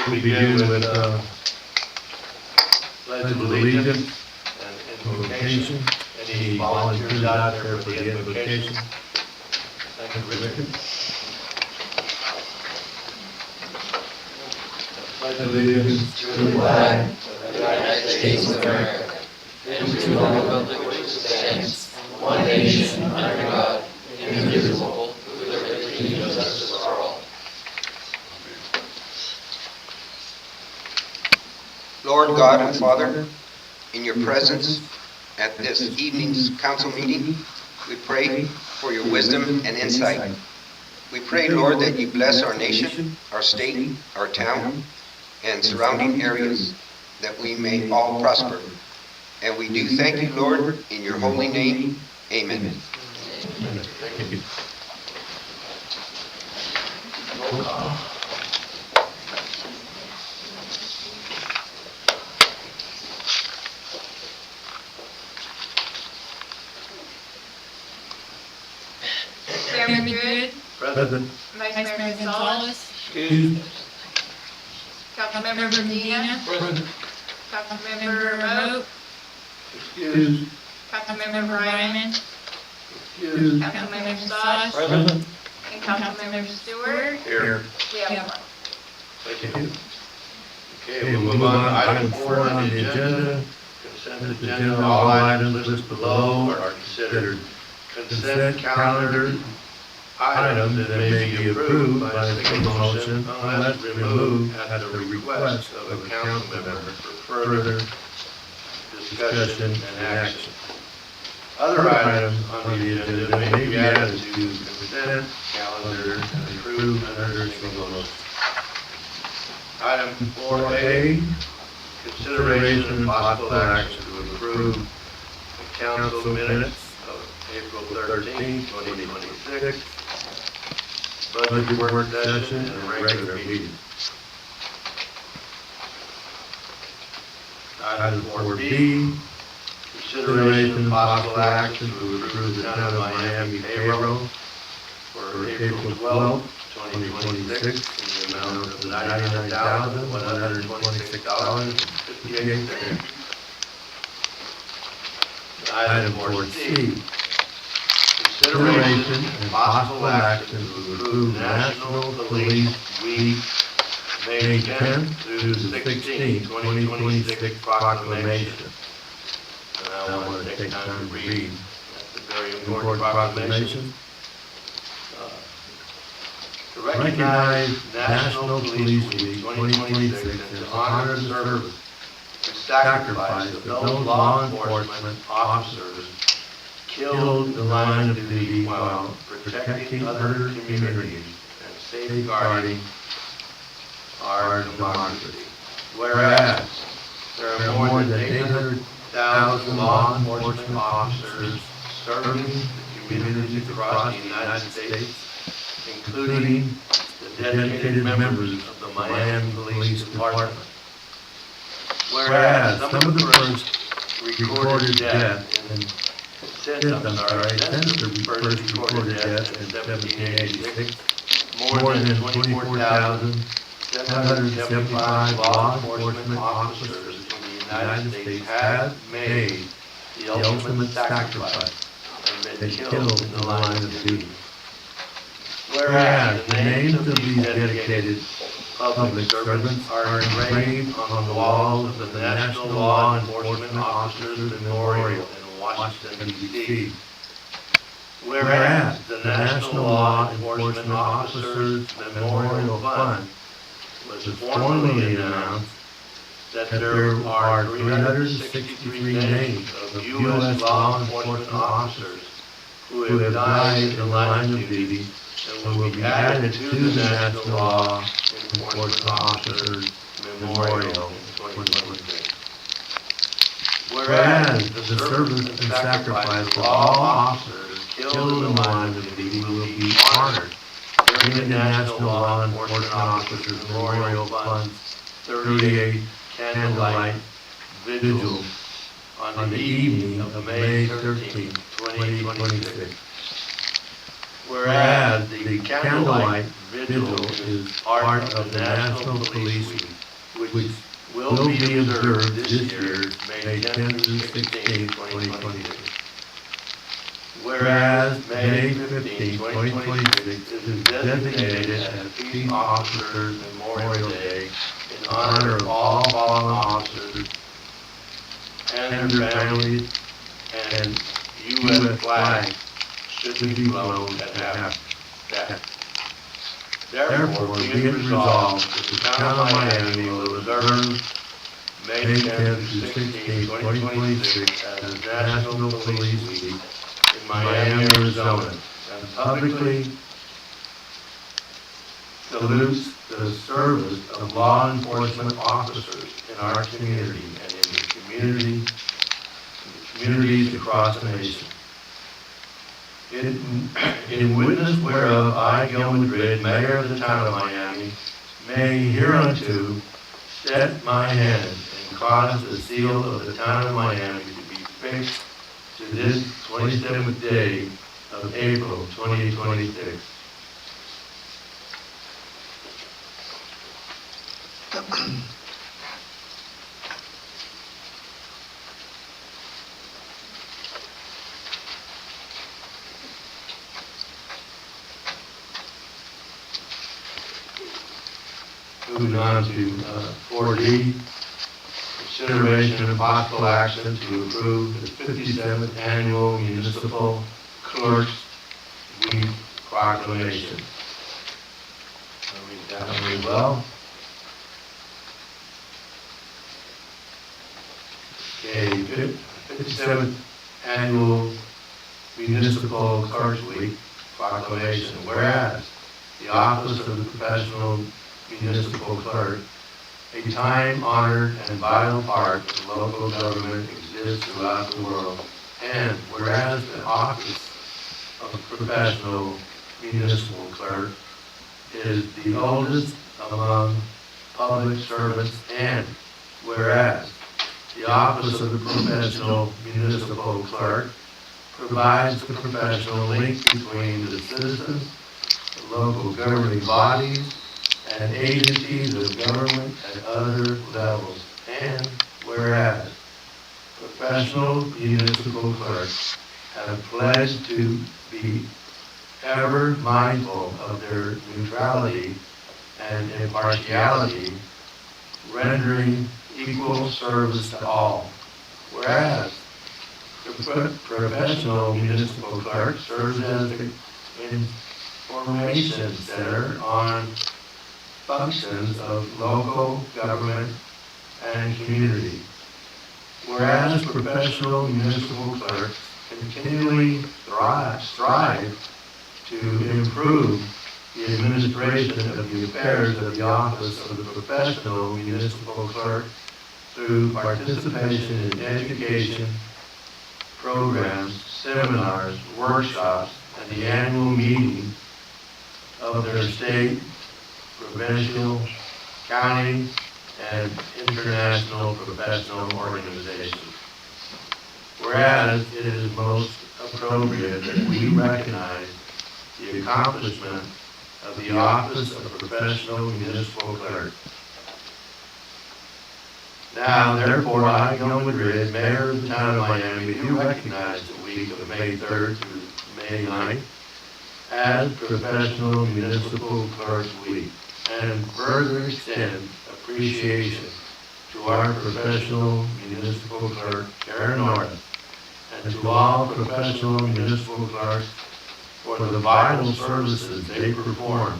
We'll begin with Pledge of Allegiance and invocation. Any volunteers out there for the invocation? Thank you, Richard. Pledge of allegiance to the flag of the United States of America and to the republic which stands, one nation under God, indivisible, with liberty and justice for all. Lord God and Father, in your presence at this evening's council meeting, we pray for your wisdom and insight. We pray, Lord, that you bless our nation, our state, our town, and surrounding areas, that we may all prosper. And we do thank you, Lord, in your holy name. Amen. Thank you. Chairman Good, Present. Vice Mayor Gonzalez, Excused. Councilmember Medina, Present. Councilmember Remote, Excused. Councilmember Ryman, Excused. Councilmember Stosh, Present. and Councilmember Stewart. Here. We have one. Thank you. Okay, we'll move on to item 4 on the agenda. Consent agenda. All items listed below are considered consent calendar items that may be approved by a single motion unless removed at the request of a council member for further discussion and action. Other items on the agenda may be added to consent calendar and approved under a single motion. Item 4A, consideration and possible action to approve the council minutes of April 13, 2026, budget work session and a regular meeting. Item 4B, consideration and possible action to approve the town of Miami payroll for April 12, 2026 in the amount of $99,126.58. Item 4C, consideration and possible action to approve National Police Week, May 10th through the 16th, 2026 proclamation. And I want to take time to read. That's a very important proclamation. To recognize National Police Week 2026 and to honor the service and sacrifice of those law enforcement officers killed in the line of duty while protecting other communities and safeguarding our democracy. Whereas there are more than 800,000 law enforcement officers serving the communities across the United States, including the dedicated members of the Miami Police Department. Whereas some of the first recorded death since the first recorded death in 1786, more than 24,775 law enforcement officers in the United States have made the ultimate sacrifice and been killed in the line of duty. Whereas the names of these dedicated public servants are engraved on the walls of the National Law Enforcement Officers Memorial in Washington, D.C. Whereas the National Law Enforcement Officers Memorial Fund was formally announced that there are 363 names of U.S. law enforcement officers who have died in the line of duty and will be added to the National Law Enforcement Officers Memorial in 2023. Whereas the service and sacrifice of all officers killed in the line of duty will be honored during the National Law Enforcement Officers Memorial Fund's 38th Candlelight Vigil on the evening of May 13, 2026. Whereas the candlelight vigil is part of the National Police Week, which will be observed this year, May 10th through 16th, 2026. Whereas May 15th, 2026 is designated as Peace Officers Memorial Day in honor of all fallen officers and their families, and U.S. flags should be flown at half-staff. Therefore, be it resolved that the town of Miami will observe May 10th through 16th, 2026 as National Police Week in Miami, Arizona, and publicly salutes the service of law enforcement officers in our community and in the communities across the nation. In witness whereof, I, Gil Madrid, Mayor of the town of Miami, may hereunto set my hand and cause the seal of the town of Miami to be fixed to this 27th day of April 2026. Moving on to 4D, consideration and possible action to approve the 57th Annual Municipal Clerks Week Proclamation. I'll read that one as well. Okay, 57th Annual Municipal Clerks Week Proclamation. Whereas the Office of the Professional Municipal Clerk, a time-honored and vital part of local government, exists throughout the world. And whereas the Office of Professional Municipal Clerk is the oldest among public servants, and whereas the Office of the Professional Municipal Clerk provides the professional link between the citizens, the local governing bodies, and agencies of government at other levels. And whereas professional municipal clerks have pledged to be ever mindful of their neutrality and impartiality, rendering equal service to all. Whereas the professional municipal clerk serves as an information center on functions of local government and community. Whereas professional municipal clerks continually strive to improve the administration of the affairs of the Office of the Professional Municipal Clerk through participation in education, programs, seminars, workshops, and the annual meeting of their state, provincial, county, and international professional organizations. Whereas it is most appropriate that we recognize the accomplishment of the Office of Professional Municipal Clerk. Now, therefore, I, Gil Madrid, Mayor of the town of Miami, do recognize the week of May 3rd through May 9th as Professional Municipal Clerks Week, and further extend appreciation to our professional municipal clerk, Karen Norris, and to all professional municipal clerks for the vital services they perform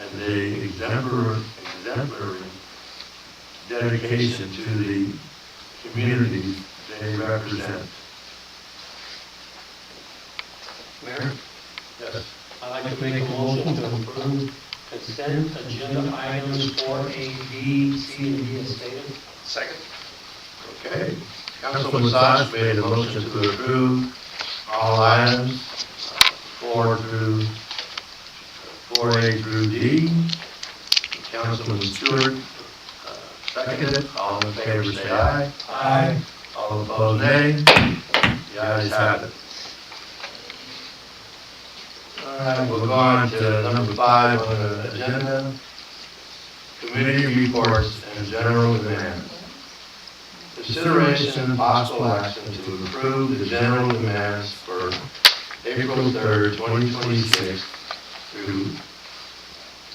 and the exemplary dedication to the communities they represent. Mayor, Yes. I'd like to make a motion to approve consent agenda items 4A, B, C, and D as stated. Second? Okay. Councilman Sash made a motion to approve all items 4A through D. Councilman Stewart seconded. All in favor say aye. Aye. All opposed nay. The ayes have it. All right, we'll go on to number 5 on the agenda. Committee reports and general demands. Consideration and possible action to approve the general demands for April 3rd, 2026 through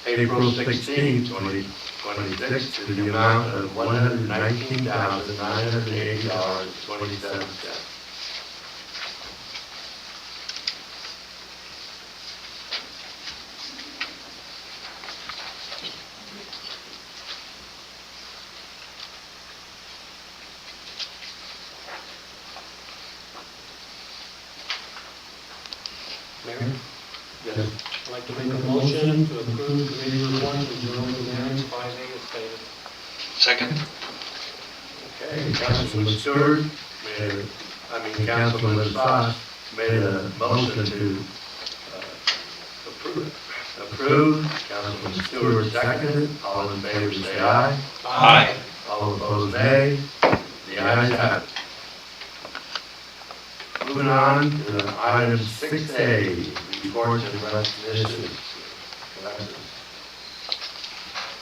April 16th, 2026 to the amount of $119,980.27. Mayor, Yes. I'd like to make a motion to approve committee reports and general demands 5A as stated. Second. Okay, Councilman Stewart Councilman Sass made a motion to approve. Councilman Stewart seconded. All in favor say aye. Aye. All opposed nay. The ayes have it. Moving on to item 6A, reports and recognitions.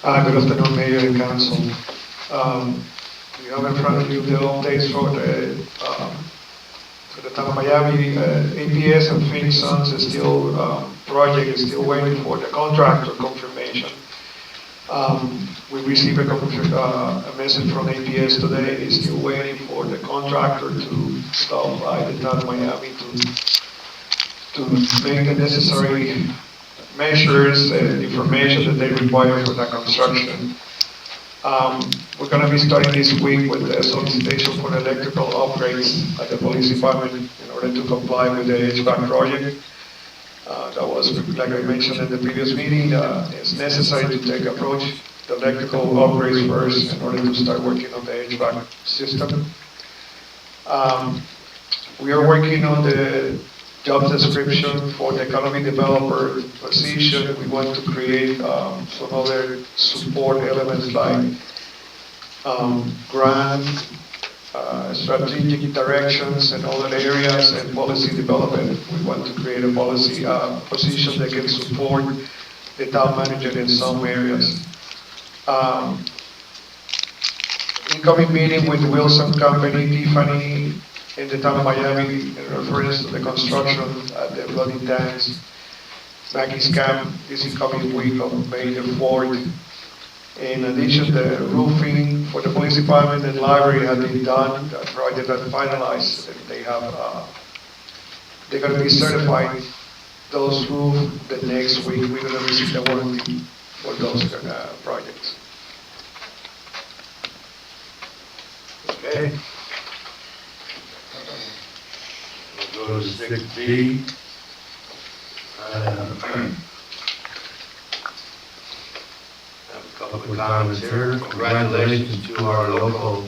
Good afternoon, Mayor and Council. You have in front of you the updates for the town of Miami. APS and Phoenix Suns is still, project is still waiting for the contractor confirmation. We received a message from APS today. They're still waiting for the contractor to stop by the town of Miami to make the necessary measures and information that they require for the construction. We're going to be starting this week with the solicitation for electrical upgrades at the police department in order to comply with the HVAC project. That was, like I mentioned in the previous meeting, it's necessary to approach the electrical upgrades first in order to start working on the HVAC system. We are working on the job description for the economy developer position. We want to create some other support elements like grant, strategic directions in other areas, and policy development. We want to create a policy position that can support the town manager in some areas. Incoming meeting with Wilson Company, Tiffany, in the town of Miami, in reference to the construction at the flooding tanks. Maggie's Camp this incoming week of May the 4th. In addition, the roofing for the police department and library has been done. The project has finalized. They have, they're going to be certified. Those roofs the next week. We're going to receive the warranty for those projects. Okay. We'll go to 6B. Have a couple of comments here. Congratulations to our local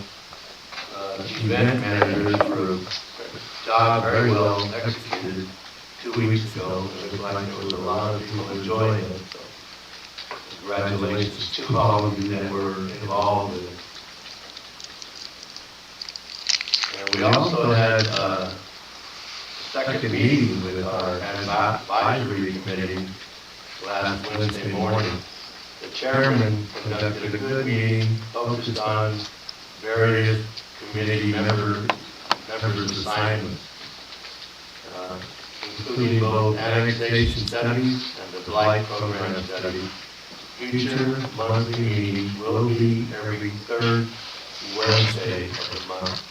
event managers for a job very well executed 2 weeks ago. It looked like there was a lot of people enjoying it. So congratulations to all of you that were involved in it. And we also had a second meeting with our advisory committee last Wednesday morning. The chairman conducted a good meeting focused on various committee members' assignments, including both annexation studies and the blight program study. Future monthly meetings will be every third Wednesday of the month.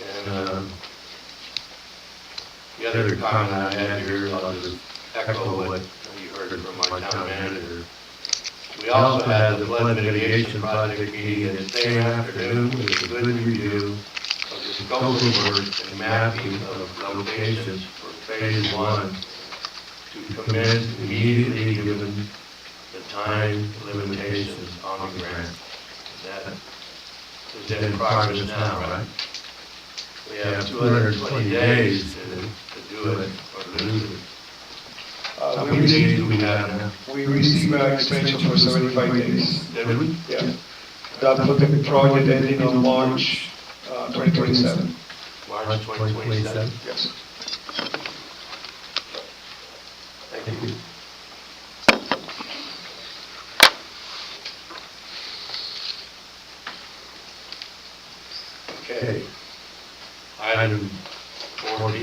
And the other comment I had here, I'll just echo what you heard from our town manager. We also had the flood mitigation project meeting the same afternoon with a good review of the scope of work and mapping of locations for phase 1 to commence immediately given the time limitations on the grant. That is in progress now, right? We have 220 days to do it or lose it. How many days do we have now? We received an extension for 75 days. Did we? Yeah. That put the project ending on March 2027. March 2027? Yes. Thank you. Okay. Item 4B.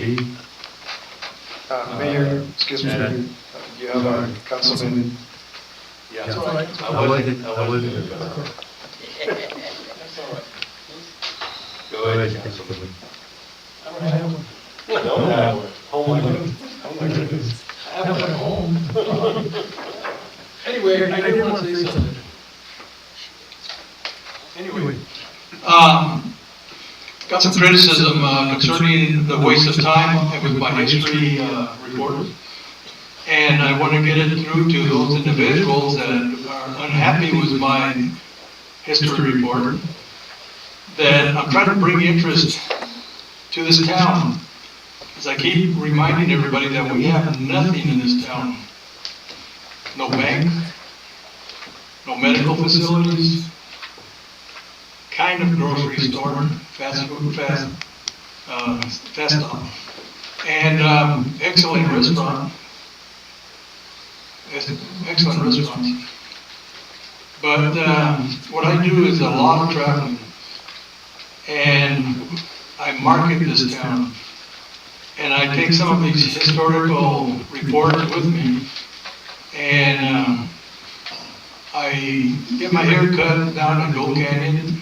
Mayor, excuse me, you have a councilman. Yeah, I wasn't. Go ahead, Councilman. Oh my goodness. I have one at home. Anyway, I did want to say something. Anyway. Got some criticism concerning the waste of time with my history report. And I want to get it through to those individuals that are unhappy with my history report, that I'm trying to bring interest to this town. As I keep reminding everybody that we have nothing in this town. No bank, no medical facilities, kind of grocery store, fast food, fast stop, and excellent restaurant. Excellent restaurants. But what I do is a lot of traveling, and I market this town, and I take some of these historical reports with me, and I get my hair cut down in Gold Canyon,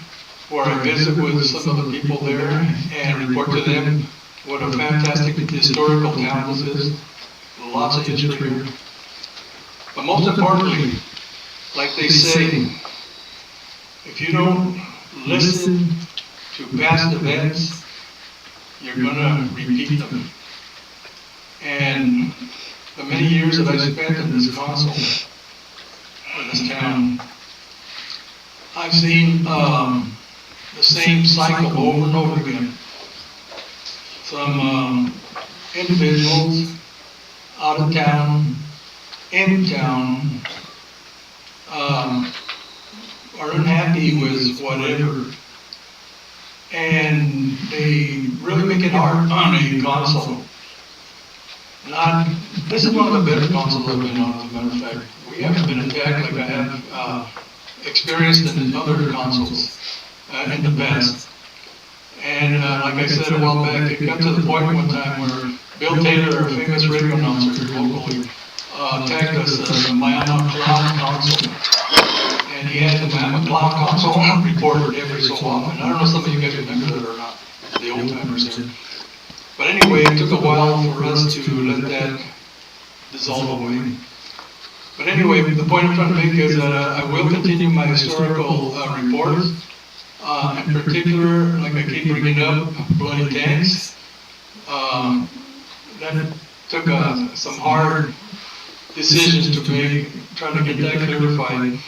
where I visit with some of the people there and report to them what a fantastic historical town this is. Lots of history here. But most importantly, like they say, if you don't listen to past events, you're going to repeat them. And the many years that I spent in this council, in this town, I've seen the same cycle over and over again. Some individuals out of town, in town, are unhappy with whatever, and they really make it hard on a council. This is one of the better councils I've been on, as a matter of fact. We haven't been attacked like I have experienced in other councils in the past. And like I said a while back, it got to the point one time where Bill Taylor, a famous radio announcer locally, tagged us as the Miami Clown Council. And he had the Miami Clown Council reported every so often. I don't know if some of you guys remember that or not, the old timers here. But anyway, it took a while for us to let that dissolve away. But anyway, the point I'm trying to make is that I will continue my historical reports. In particular, like I keep bringing up, bloody tanks. That took some hard decisions to make, trying to get that clarified.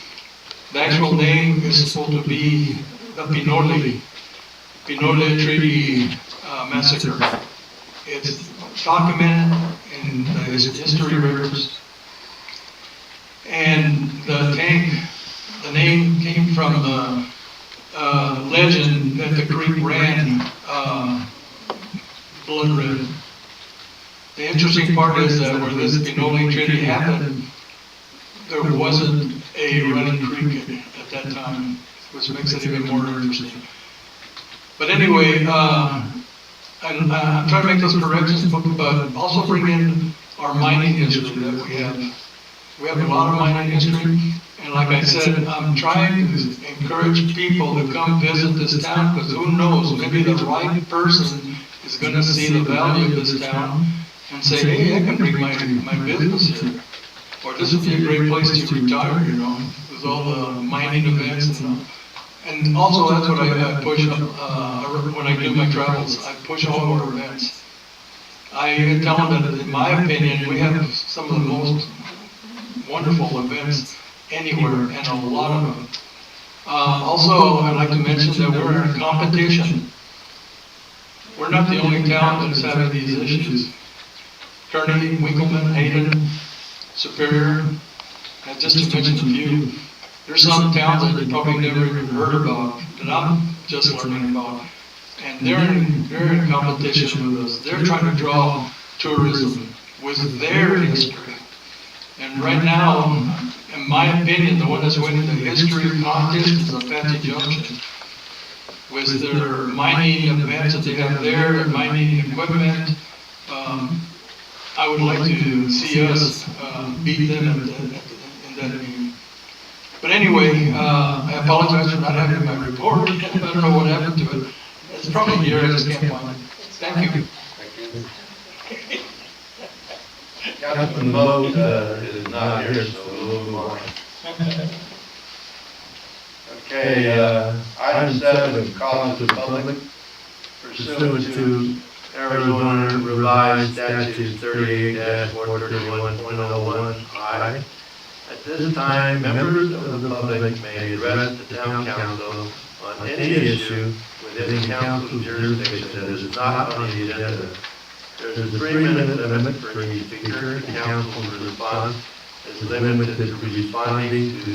The actual name is supposed to be the Pinole Treaty Massacre. It's documented in the history records. And the tank, the name came from the legend that the creek ran blood red. The interesting part is that where this Pinole Treaty happened, there wasn't a running creek at that time, which makes it even more interesting. But anyway, I'm trying to make those corrections, but also bring in our mining history that we have. We have a lot of mining history, and like I said, I'm trying to encourage people to come visit this town, because who knows, maybe the right person is going to see the value of this town and say, hey, I can bring my business here. Or this would be a great place to retire, you know, with all the mining events and also that's what I push when I do my travels. I push all our events. I tell them that, in my opinion, we have some of the most wonderful events anywhere, and a lot of them. Also, I'd like to mention that we're in competition. We're not the only town that's having these issues. Kearney, Winkleman, Hayden, Superior, and just to mention a few. There's some towns that you probably never even heard about, that I'm just learning about. And they're in competition with us. They're trying to draw tourism with their history. And right now, in my opinion, the one that's winning the history contest is Apache Junction. With their mining events that they have there, their mining equipment, I would like to see us beat them in that meeting. But anyway, I apologize for not having my report. I don't know what happened to it. It's probably here, I just can't find it. Thank you. Councilman Moe is not here, so we'll move on. Okay, item 7, calling to the public pursuant to Arizona Revised Statute 38-431.01I. At this time, members of the public may address the town council on any issue within council's jurisdiction that is not on the agenda. There's a 3-minute limit for each speaker. The council's response is limited to responding to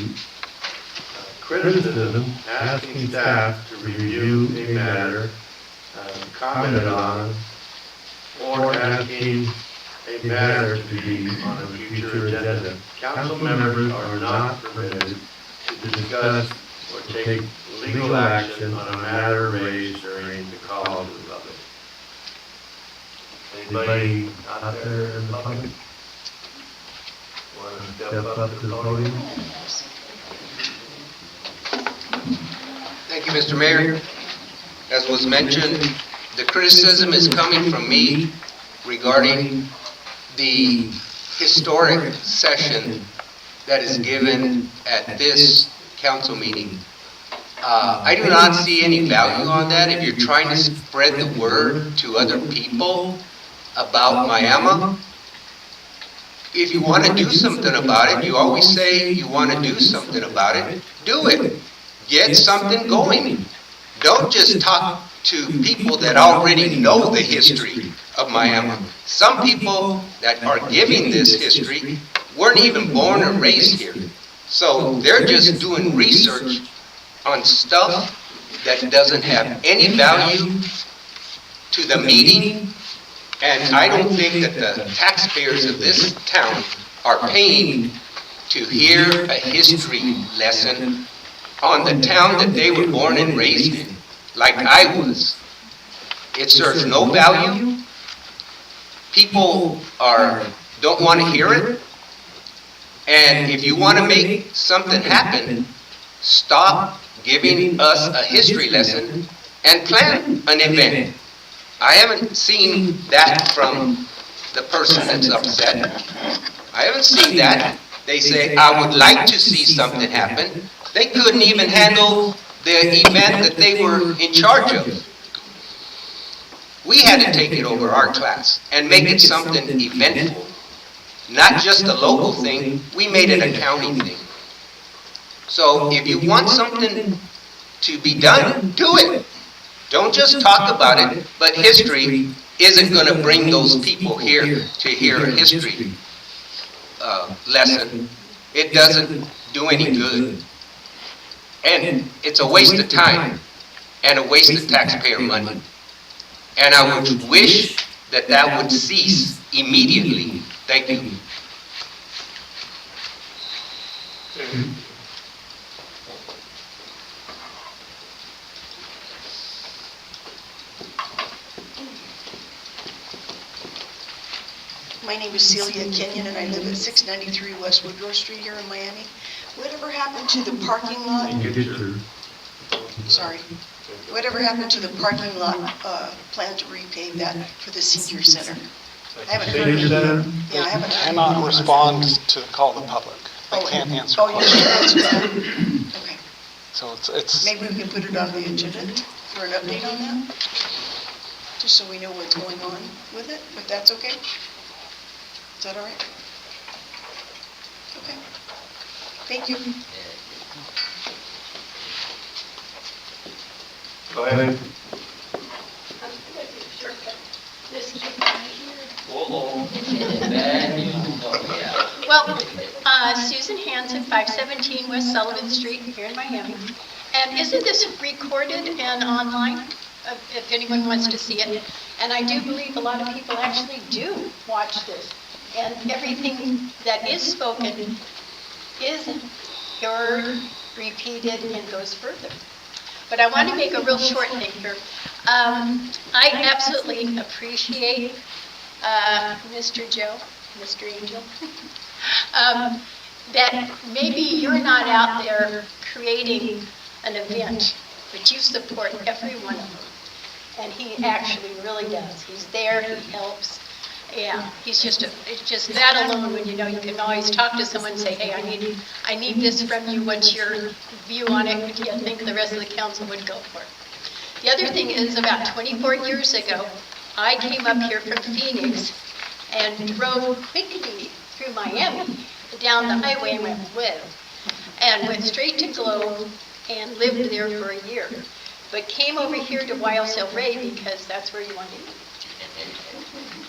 criticism, asking staff to review a matter commented on, or asking a matter to be on a future agenda. Council members are not permitted to discuss or take legal action on a matter raised during the call to the public. Anybody out there in the public want to step up to the podium? Thank you, Mr. Mayor. As was mentioned, the criticism is coming from me regarding the historic session that is given at this council meeting. I do not see any value on that. If you're trying to spread the word to other people about Miami, if you want to do something about it, you always say you want to do something about it, do it. Get something going. Don't just talk to people that already know the history of Miami. Some people that are giving this history weren't even born or raised here. So they're just doing research on stuff that doesn't have any value to the meeting. And I don't think that the taxpayers of this town are paying to hear a history lesson on the town that they were born and raised in, like I was. It serves no value. People don't want to hear it. And if you want to make something happen, stop giving us a history lesson and plan an event. I haven't seen that from the person that's upset. I haven't seen that. They say, I would like to see something happen. They couldn't even handle the event that they were in charge of. We had to take it over our class and make it something eventful. Not just a local thing, we made it a county thing. So if you want something to be done, do it. Don't just talk about it, but history isn't going to bring those people here to hear a history lesson. It doesn't do any good. And it's a waste of time and a waste of taxpayer money. And I would wish that that would cease immediately. Thank you. My name is Celia Kenyon, and I live at 693 West Woodrow Street here in Miami. Whatever happened to the parking lot? Sorry. Whatever happened to the parking lot plan to repave that for the senior center? I haven't heard of it. Yeah, I haven't heard. Cannot respond to the call of the public. I can't answer Oh, you questions. can't answer that? Okay. So it's Maybe we can put it on the agenda for an update on that? Just so we know what's going on with it, if that's okay? Is that all right? Okay. Thank you. Go ahead. Well, Susan Hanson, 517 West Sullivan Street here in Miami. And isn't this recorded and online, if anyone wants to see it? And I do believe a lot of people actually do watch this. And everything that is spoken is heard, repeated, and goes further. But I want to make a real short thing here. I absolutely appreciate Mr. Joe, Mr. Angel, that maybe you're not out there creating an event, but you support every one of them. And he actually really does. He's there, he helps. Yeah, he's just it's just that alone when you know you can always talk to someone and say, hey, I need this from you. What's your view on it? What do you think the rest of the council would go for? The other thing is about 24 years ago, I came up here from Phoenix and drove quickly through Miami down the highway and went straight to Globe and lived there for a year. But came over here to Wiles El Rey because that's where you want to be.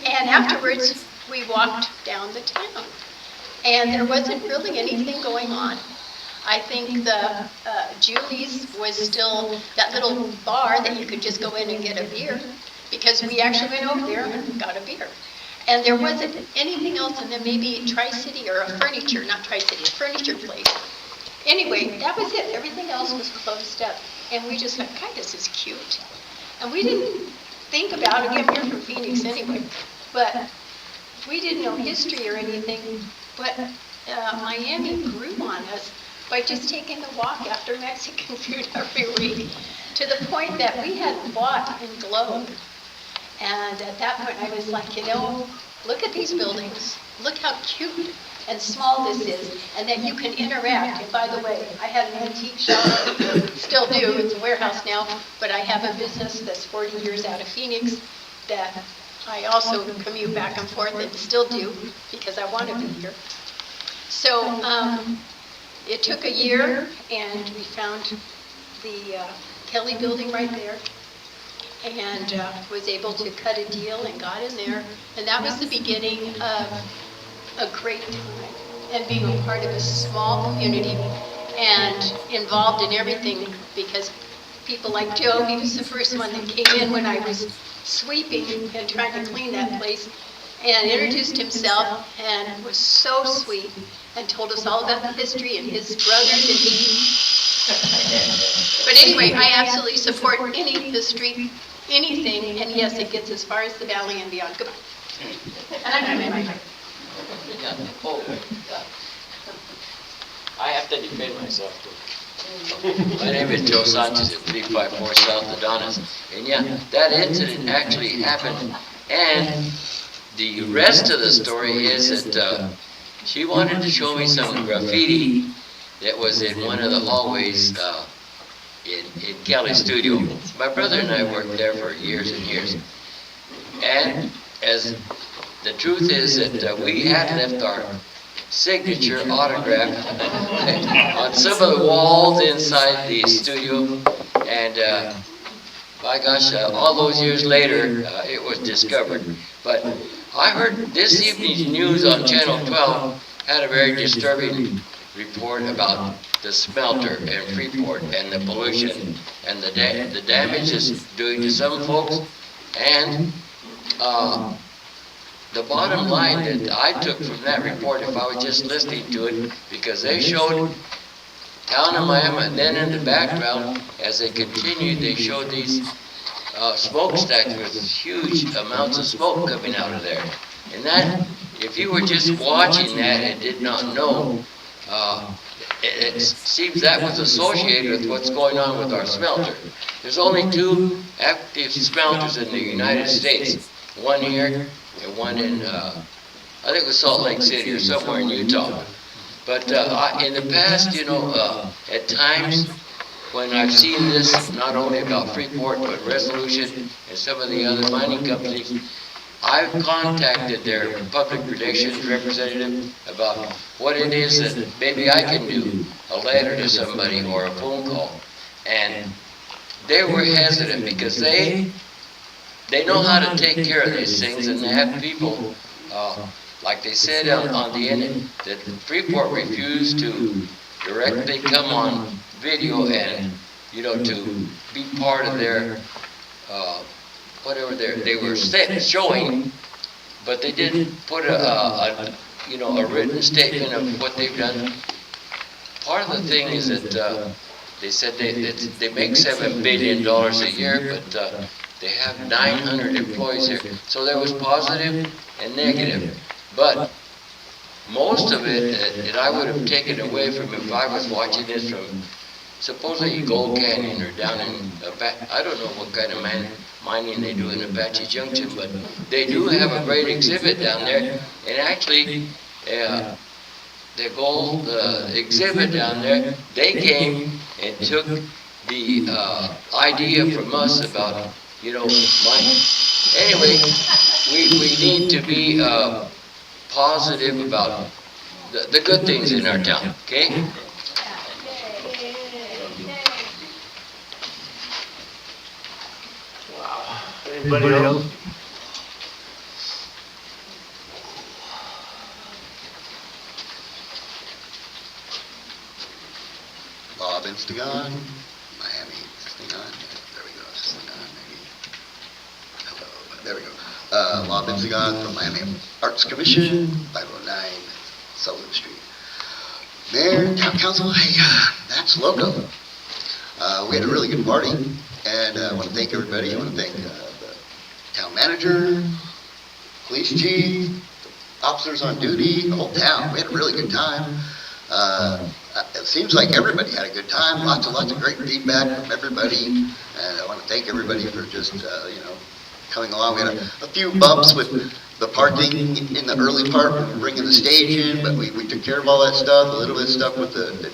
And afterwards, we walked down the town. And there wasn't really anything going on. I think the Julie's was still that little bar that you could just go in and get a beer, because we actually went over there and got a beer. And there wasn't anything else, and then maybe Tri-City or a furniture, not Tri-City, a furniture place. Anyway, that was it. Everything else was closed up. And we just thought, God, this is cute. And we didn't think about it. We're from Phoenix anyway. But we didn't know history or anything. But Miami grew on us by just taking a walk after Mexican food every week, to the point that we had bought in Globe. And at that point I was like, you know, look at these buildings. Look how cute and small this is, and that you can interact. And by the way, I had an antique shop, still do, it's a warehouse now, but I have a business that's 40 years out of Phoenix that I also commute back and forth and still do because I want to be here. So it took a year, and we found the Kelly building right there, and was able to cut a deal and got in there, and that was the beginning of a great time, and being a part of a small community and involved in everything, because people like Joe, he was the first one that came in when I was sweeping and trying to clean that place, and introduced himself and was so sweet and told us all about the history and his brothers and he. But anyway, I absolutely support any history, anything, and yes, it gets as far as the valley and beyond. Goodbye. And I'm going to I have to defend myself. My name is Joe Sanchez at 354 South Adonis. And yeah, that incident actually happened. And the rest of the story is that she wanted to show me some graffiti that was in one of the hallways in Kelly's studio. My brother and I worked there for years and years. And as the truth is that we had left our signature autograph on some of the walls inside the studio, and by gosh, all those years later, it was discovered. But I heard this evening's news on Channel 12 had a very disturbing report about the smelter in Freeport and the pollution and the damage it's doing to some folks, and the bottom line that I took from that report, if I was just listening to it, because they showed town of Miami, and then in the background, as they continued, they showed these smokestacks with huge amounts of smoke coming out of there. And that, if you were just watching that and did not know, it seems that was associated with what's going on with our smelter. There's only 2 active smelters in the United States, one here and one in, I think it was Salt Lake City or somewhere in Utah. But in the past, you know, at times when I've seen this, not only about Freeport, but Resolution and some of the other mining companies, I've contacted their public relations representative about what it is that maybe I can do, a letter to somebody or a phone call. And they were hesitant because they know how to take care of these things, and they have people, like they said on the end, that Freeport refused to directly come on video and, you know, to be part of their, whatever they were showing. but they did put a written statement of what they've done. Part of the thing is that they said they make $7 billion a year, but they have 900 employees here. So there was positive and negative. But most of it, that I would have taken away from if I was watching this from supposedly Gold Canyon or down in, I don't know what kind of mining they do in Apache Junction, but they do have a great exhibit down there. And actually, the gold exhibit down there, they came and took the idea from us about, mining. Anyway, we need to be positive about the good things in our town, okay? Anybody else? Bob Instagon, Miami, Instagon, there we go, Instagon, maybe. Hello, there we go. Bob Instagon from Miami Arts Commission, 509 Sullivan Street. Mayor, Town Council, hey, that's logo. We had a really good party, and I want to thank everybody. I want to thank the town manager, police chief, officers on duty, the whole town. We had a really good time. It seems like everybody had a good time. Lots and great feedback from everybody, and I want to thank everybody for just coming along. We had a few bumps with the parking in the early part when we were bringing the stage in, but we took care of all that stuff. A little bit of stuff with the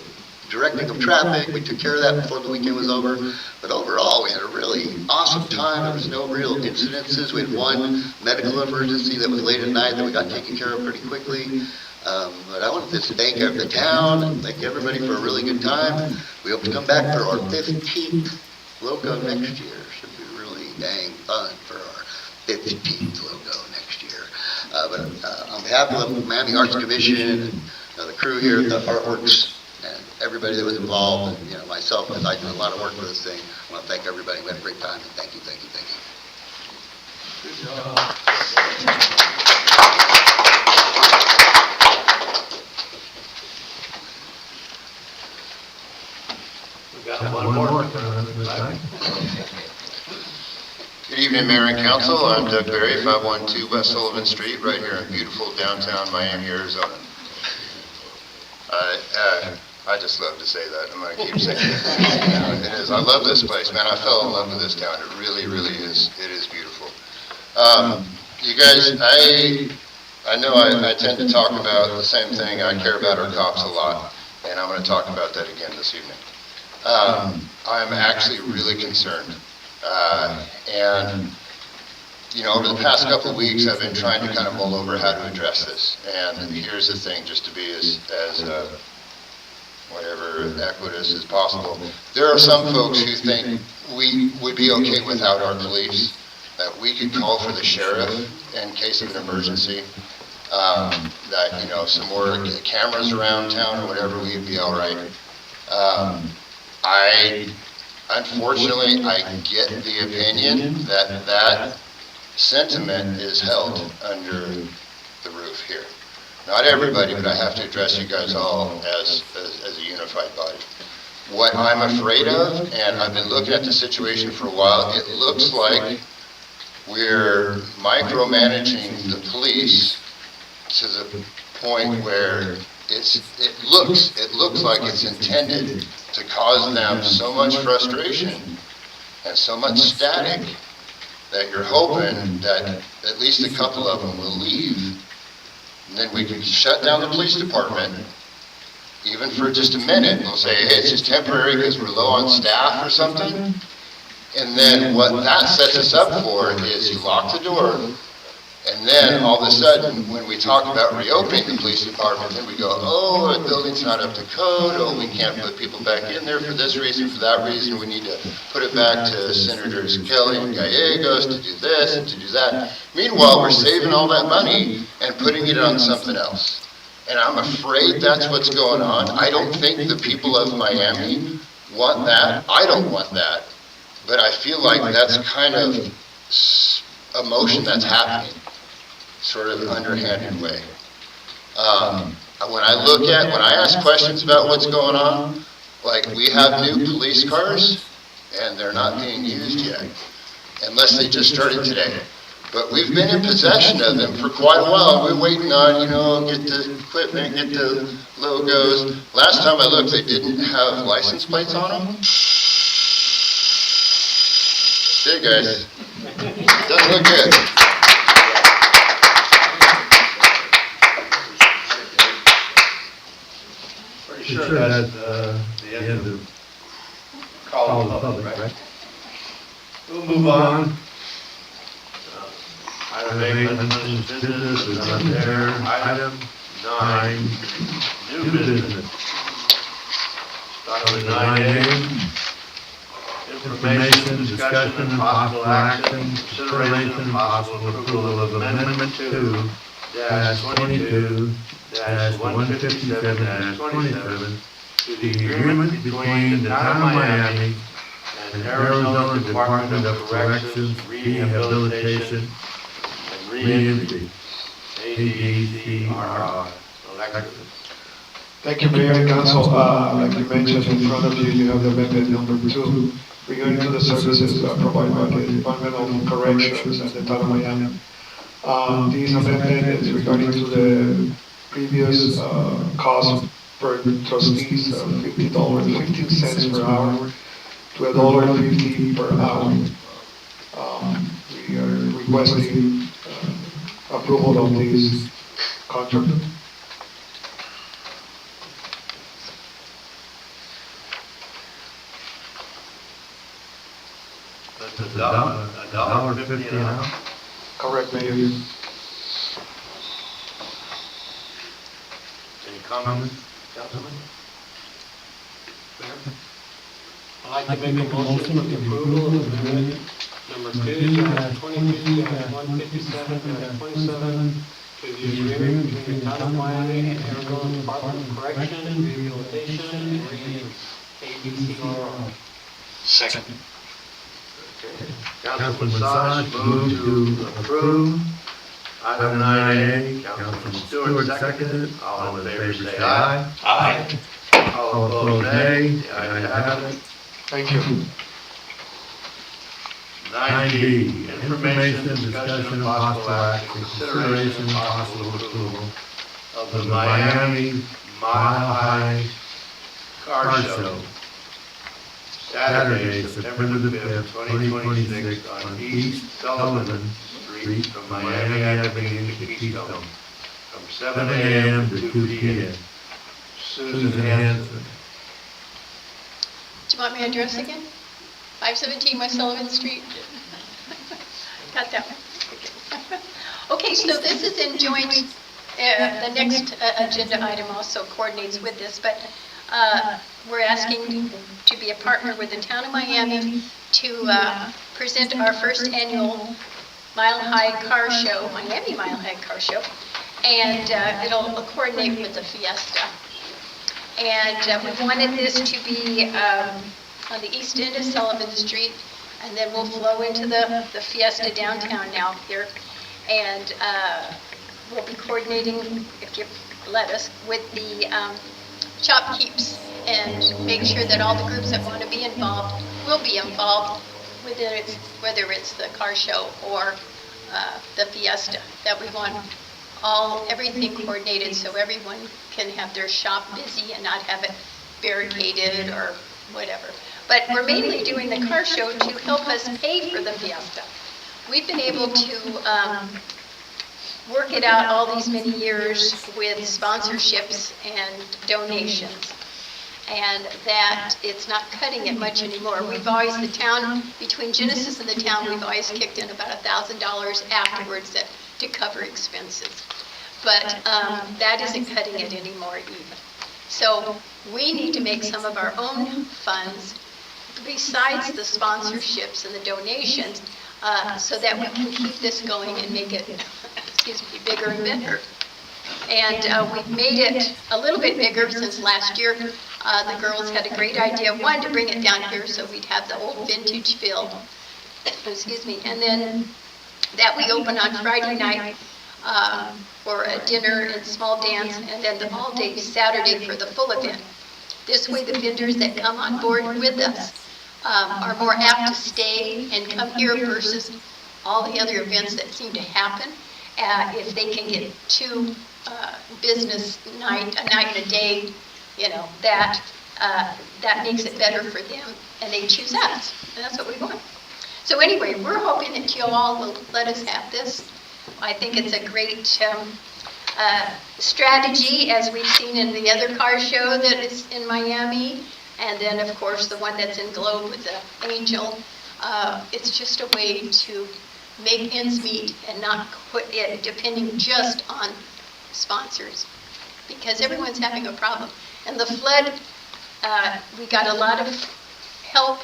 directing of traffic. We took care of that before the weekend was over. But overall, we had a really awesome time. There was no real incidences. We had one medical emergency that was late at night that we got taken care of pretty quickly. But I want to just thank the town and thank everybody for a really good time. We hope to come back for our 15th logo next year. Should be really dang fun for our 15th logo next year. But on behalf of the Miami Arts Commission and the crew here at the Artworks and everybody that was involved, and myself, because I did a lot of work for this thing, I want to thank everybody. We had a great time, and thank you, thank you, thank you. Good job. Got one more. Good evening, Mayor and Council. I'm Doug Berry, 512 West Sullivan Street, right here in beautiful downtown Miami, Arizona. I just love to say that. I'm going to keep saying it. It is. I love this place, man. I fell in love with this town. It really, really is. It is beautiful. You guys, I know I tend to talk about the same thing. I care about our cops a lot, and I'm going to talk about that again this evening. I'm actually really concerned. And over the past couple of weeks, I've been trying to kind of mull over how to address this. And here's the thing, just to be as whatever equitous as possible. There are some folks who think we would be okay without our police, that we could call for the sheriff in case of an emergency, that, some more cameras around town or whatever, we'd be all right. Unfortunately, I get the opinion that sentiment is held under the roof here. Not everybody, but I have to address you guys all as a unified body. What I'm afraid of, and I've been looking at the situation for a while, it looks like we're micromanaging the police to the point where it looks like it's intended to cause them so much frustration and so much static that you're hoping that at least a couple of them will leave. And then we can shut down the police department, even for just a minute. We'll say, hey, it's just temporary because we're low on staff or something. And then what that sets us up for is you lock the door, and then all of a sudden, when we talk about reopening the police department, then we go, oh, the building's not up to code, oh, we can't put people back in there for this reason, for that reason, we need to put it back to Senators Kelly and Gallegos to do this and to do that. Meanwhile, we're saving all that money and putting it on something else. And I'm afraid that's what's going on. I don't think the people of Miami want that. I don't want that. But I feel like that's kind of a motion that's happening. sort of underhanded way. When I ask questions about what's going on, like we have new police cars and they're not being used yet, unless they just started today. But we've been in possession of them for quite a while. We're waiting on, get the equipment, get the logos. Last time I looked, they didn't have license plates on them. See, guys, doesn't look good. Pretty sure that's the end of call of the public, right? We'll move on. Item 8, unfinished business is not there. Item 9, new business. Start with 9A. Information, discussion, and possible action, consideration, and possible approval of Amendment 2-22-157-27 to the agreement between the Town of Miami and Arizona Department of Corrections, Rehabilitation, and Reentry, ADCRR. Thank you, Mayor and Council. Like you mentioned, in front of you, you have the amendment number 2 regarding to the services provided by the Department of Corrections and the Town of Miami. This amendment is regarding to the previous cost per trustees of $50.15 per hour to $1.50 per hour. We are requesting approval of this contract. That's $1.50 an hour. Correct, Mayor. Any comments, Councilman? I'd like to make a motion of approval of amendment number 2-22-157-27 to the agreement between the Town of Miami and Arizona Department of Correction, Rehabilitation, and Reentry, ADCRR. Second. Councilman Saj moved to approve. Item 9A, Councilman Stewart seconded. All in favor say aye. Aye. All opposed nay. The ayes have it. Thank you. 9B, information, discussion, and possible action, consideration, and possible approval of the Miami Mile High Car Show, Saturday, September the 5th, 2026, on East Sullivan Street from Miami Avenue to Keystone, from 7 a.m. to 2 p.m. Susan Hanson. Do you want my address again? 517 West Sullivan Street? Got that one. Okay, so this is in joint, the next agenda item also coordinates with this, but we're asking to be a partner with the Town of Miami to present our first annual Mile High Car Show, Miami Mile High Car Show, and it'll coordinate with the Fiesta. And we wanted this to be on the east end of Sullivan Street, and then we'll flow into the Fiesta downtown now here. And we'll be coordinating, if you let us, with the shopkeepers and make sure that all the groups that want to be involved will be involved, whether it's the car show or the Fiesta, that we want everything coordinated so everyone can have their shop busy and not have it barricaded or whatever. But we're mainly doing the car show to help us pay for the Fiesta. We've been able to work it out all these many years with sponsorships and donations, and that it's not cutting it much anymore. We've always, the town, between Genesis and the town, we've always kicked in about $1,000 afterwards to cover expenses. But that isn't cutting it anymore either. So we need to make some of our own funds besides the sponsorships and the donations, so that we can keep this going and make it, bigger and better. And we've made it a little bit bigger since last year. The girls had a great idea, one, to bring it down here so we'd have the old vintage feel. And then that we open on Friday night for a dinner and small dance, and then the all-day Saturday for the full event. This way, the vendors that come on board with us are more apt to stay and come here versus all the other events that seem to happen. If they can get two business night, a night and a day, that makes it better for them, and they choose us, and that's what we want. So anyway, we're hoping that you all will let us have this. I think it's a great strategy, as we've seen in the other car show that is in Miami, and then of course the one that's in Globe with the Angel. It's just a way to make ends meet and not put it depending just on sponsors, because everyone's having a problem. And the flood, we got a lot of help,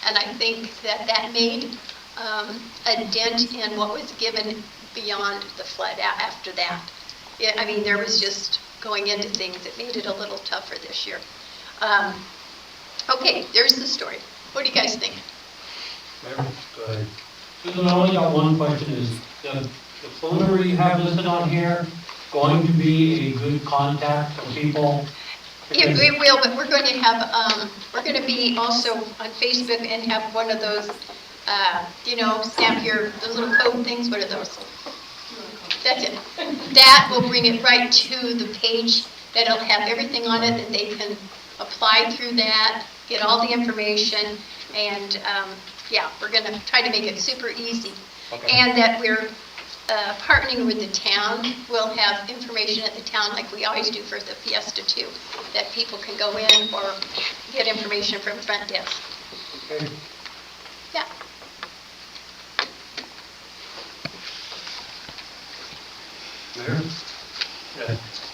and I think that made a dent in what was given beyond the flood after that. I mean, there was just going into things that made it a little tougher this year. Okay, there's the story. What do you guys think? Good. Susan, I only got one question. Is the preliminary you have listed on here going to be a good contact for people? Yeah, we will, but we're going to have, we're going to be also on Facebook and have one of those, snap your, those little code things. What are those? That's it. That will bring it right to the page. That'll have everything on it that they can apply through that, get all the information, and we're going to try to make it super easy. Okay. And that we're partnering with the town. We'll have information at the town like we always do for the Fiesta too, that people can go in or get information from front desk. Okay. Yeah. Mayor?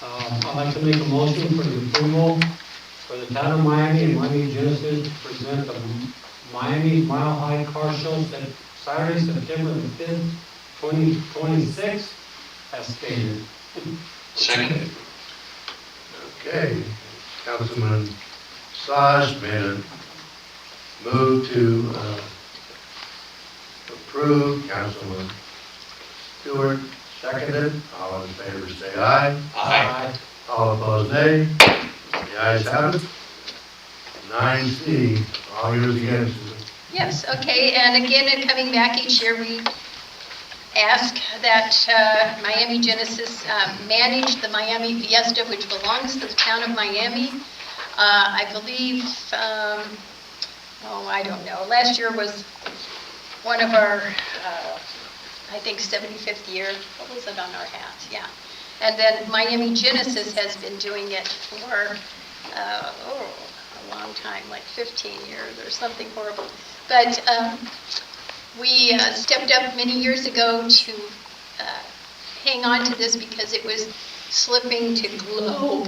I'd like to make a motion for the approval for the town of Miami and Miami Genesis to present the Miami Mile High Car Show Saturday, September the 5th, 2026, as stated. Second. Okay, Councilman Saj made a move to approve. Councilman Stewart seconded. All in favor say aye. Aye. All opposed nay. The ayes have it. 9C, all yours again, Susan. Yes, okay, and again, coming back each year, we ask that Miami Genesis manage the Miami Fiesta, which belongs to the town of Miami. I believe, I don't know, last year was one of our, I think 75th year. What was it on our hats? Yeah. And then Miami Genesis has been doing it for, a long time, like 15 years or something horrible. But we stepped up many years ago to hang on to this because it was slipping to Globe.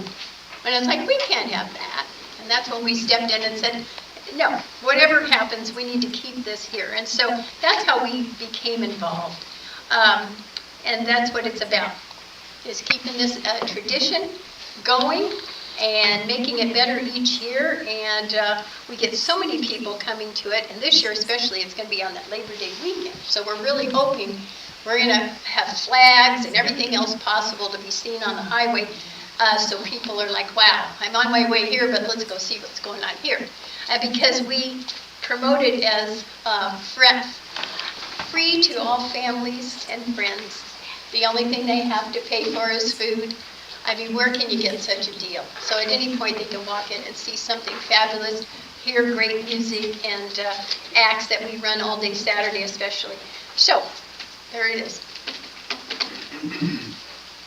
And it's like, we can't have that. And that's when we stepped in and said, no, whatever happens, we need to keep this here. And so that's how we became involved. And that's what it's about, is keeping this tradition going and making it better each year. And we get so many people coming to it. And this year especially, it's going to be on that Labor Day weekend. So we're really hoping we're going to have flags and everything else possible to be seen on the highway. So people are like, wow, I'm on my way here, but let's go see what's going on here. Because we promote it as free to all families and friends. The only thing they have to pay for is food. I mean, where can you get such a deal? So at any point, they can walk in and see something fabulous, hear great music and acts that we run all day Saturday especially. So, there it is.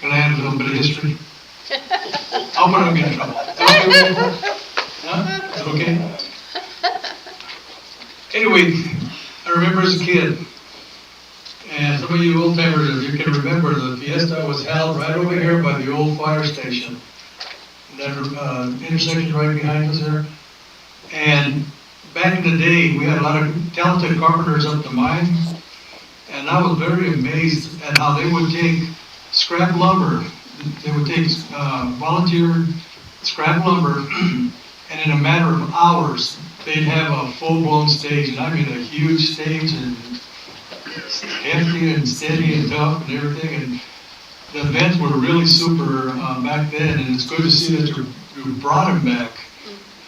Can I add a little bit of history? I'm gonna get in trouble. Huh? Is it okay? Anyway, I remember as a kid, and some of you old timers, if you can remember, the Fiesta was held right over here by the old fire station. That intersection right behind us there. And back in the day, we had a lot of talented carpenters up the mine, and I was very amazed at how they would take scrap lumber. They would take volunteer scrap lumber, and in a matter of hours, they'd have a full-blown stage, and I mean a huge stage, and hefty and steady and tough and everything. And the events were really super back then, and it's good to see that you brought them back.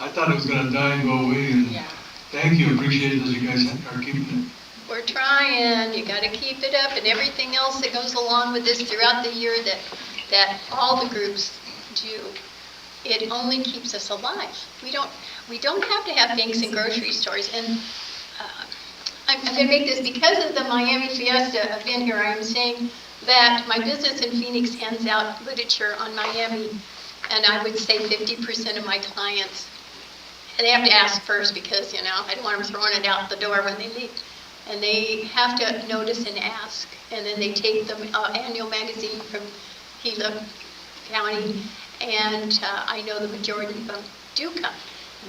I thought it was gonna die and go away, and Yeah. thank you, appreciate it that you guys are keeping it. We're trying, you gotta keep it up, and everything else that goes along with this throughout the year that all the groups do. It only keeps us alive. We don't have to have banks and grocery stores, and I'm gonna make this, because of the Miami Fiesta event here, I'm saying that my business in Phoenix hands out literature on Miami, and I would say 50% of my clients, and they have to ask first because, I don't want them throwing it out the door when they leave. And they have to notice and ask, and then they take the annual magazine from Gila County, and I know the majority of them do come.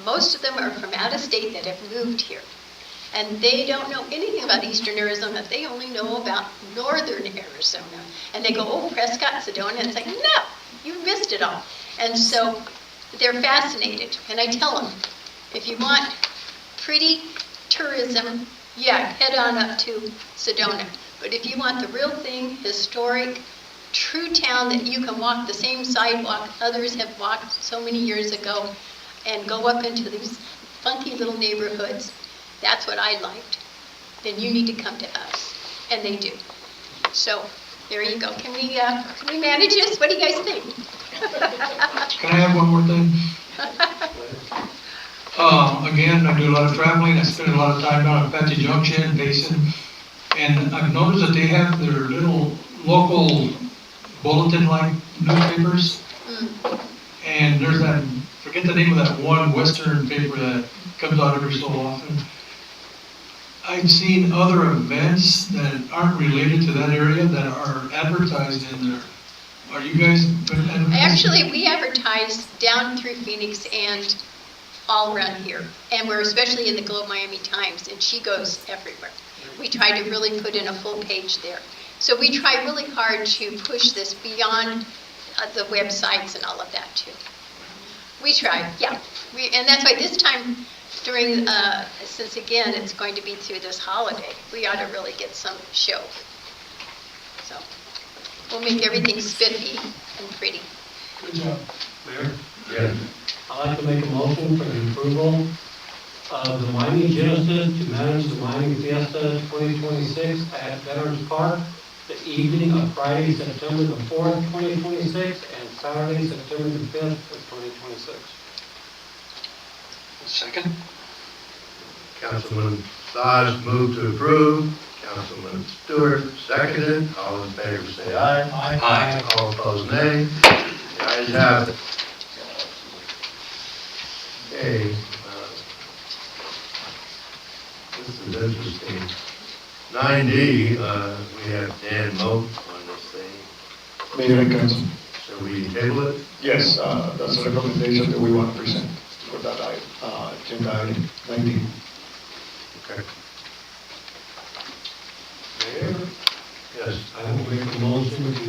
Most of them are from out of state that have moved here. And they don't know anything about Eastern Arizona. They only know about Northern Arizona. And they go, oh, Prescott, Sedona. And it's like, no, you missed it all. And so they're fascinated. And I tell them, if you want pretty tourism, yeah, head on up to Sedona. But if you want the real thing, historic, true town that you can walk the same sidewalk others have walked so many years ago and go up into these funky little neighborhoods, that's what I liked, then you need to come to us. And they do. So there you go. Can we manage this? What do you guys think? Can I have one more thing? Again, I do a lot of traveling, I spend a lot of time down at Apache Junction, Basin, and I've noticed that they have their little local bulletin-like newspapers. And there's that, forget the name of that one western paper that comes out every so often. I've seen other events that aren't related to that area that are advertised in there. Are you guys? Actually, we advertise down through Phoenix and all around here. And we're especially in the Globe Miami Times, and she goes everywhere. We try to really put in a full page there. So we try really hard to push this beyond the websites and all of that too. We try, yeah. And that's why this time during, since again, it's going to be through this holiday, we ought to really get some show. So we'll make everything spiffy and pretty. Good job. Mayor, Yes. I'd like to make a motion for the approval of the Miami Genesis to manage the Miami Fiesta 2026 at Veterans Park, the evening of Friday, September the 4th, 2026, and Saturday, September the 5th of 2026. Second? Councilman Sodus moved to approve. Councilman Stewart seconded. All in favor say aye. Aye. All opposed, nay. The ayes have it. Okay. This is interesting. 9D, we have Dan Moat on this thing. Mayor and Council. So we table it? Yes, that's a recommendation that we want to present for that agenda item 19. Okay. Mayor? Yes. I will make a motion to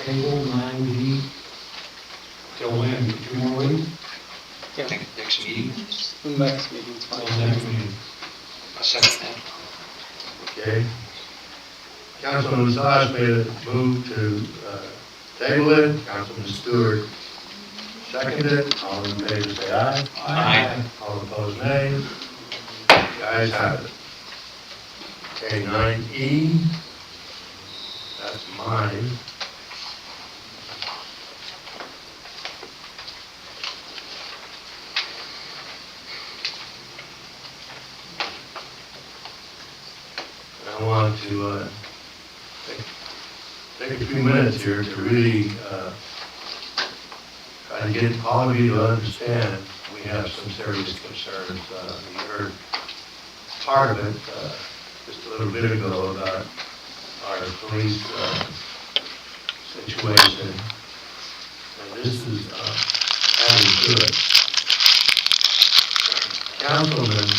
table 9D till when, 2 more weeks? Next meeting? Next meeting's fine. Next meeting. A second then. Okay. Councilman Sodus made a move to table it. Councilman Stewart seconded it. All in favor say aye. Aye. All opposed, nay. The ayes have it. Okay, 9E. That's mine. I want to take a few minutes here to really try to get all of you to understand we have some serious concerns. You heard part of it just a little bit ago about our police situation, and this is adding to it. Councilman,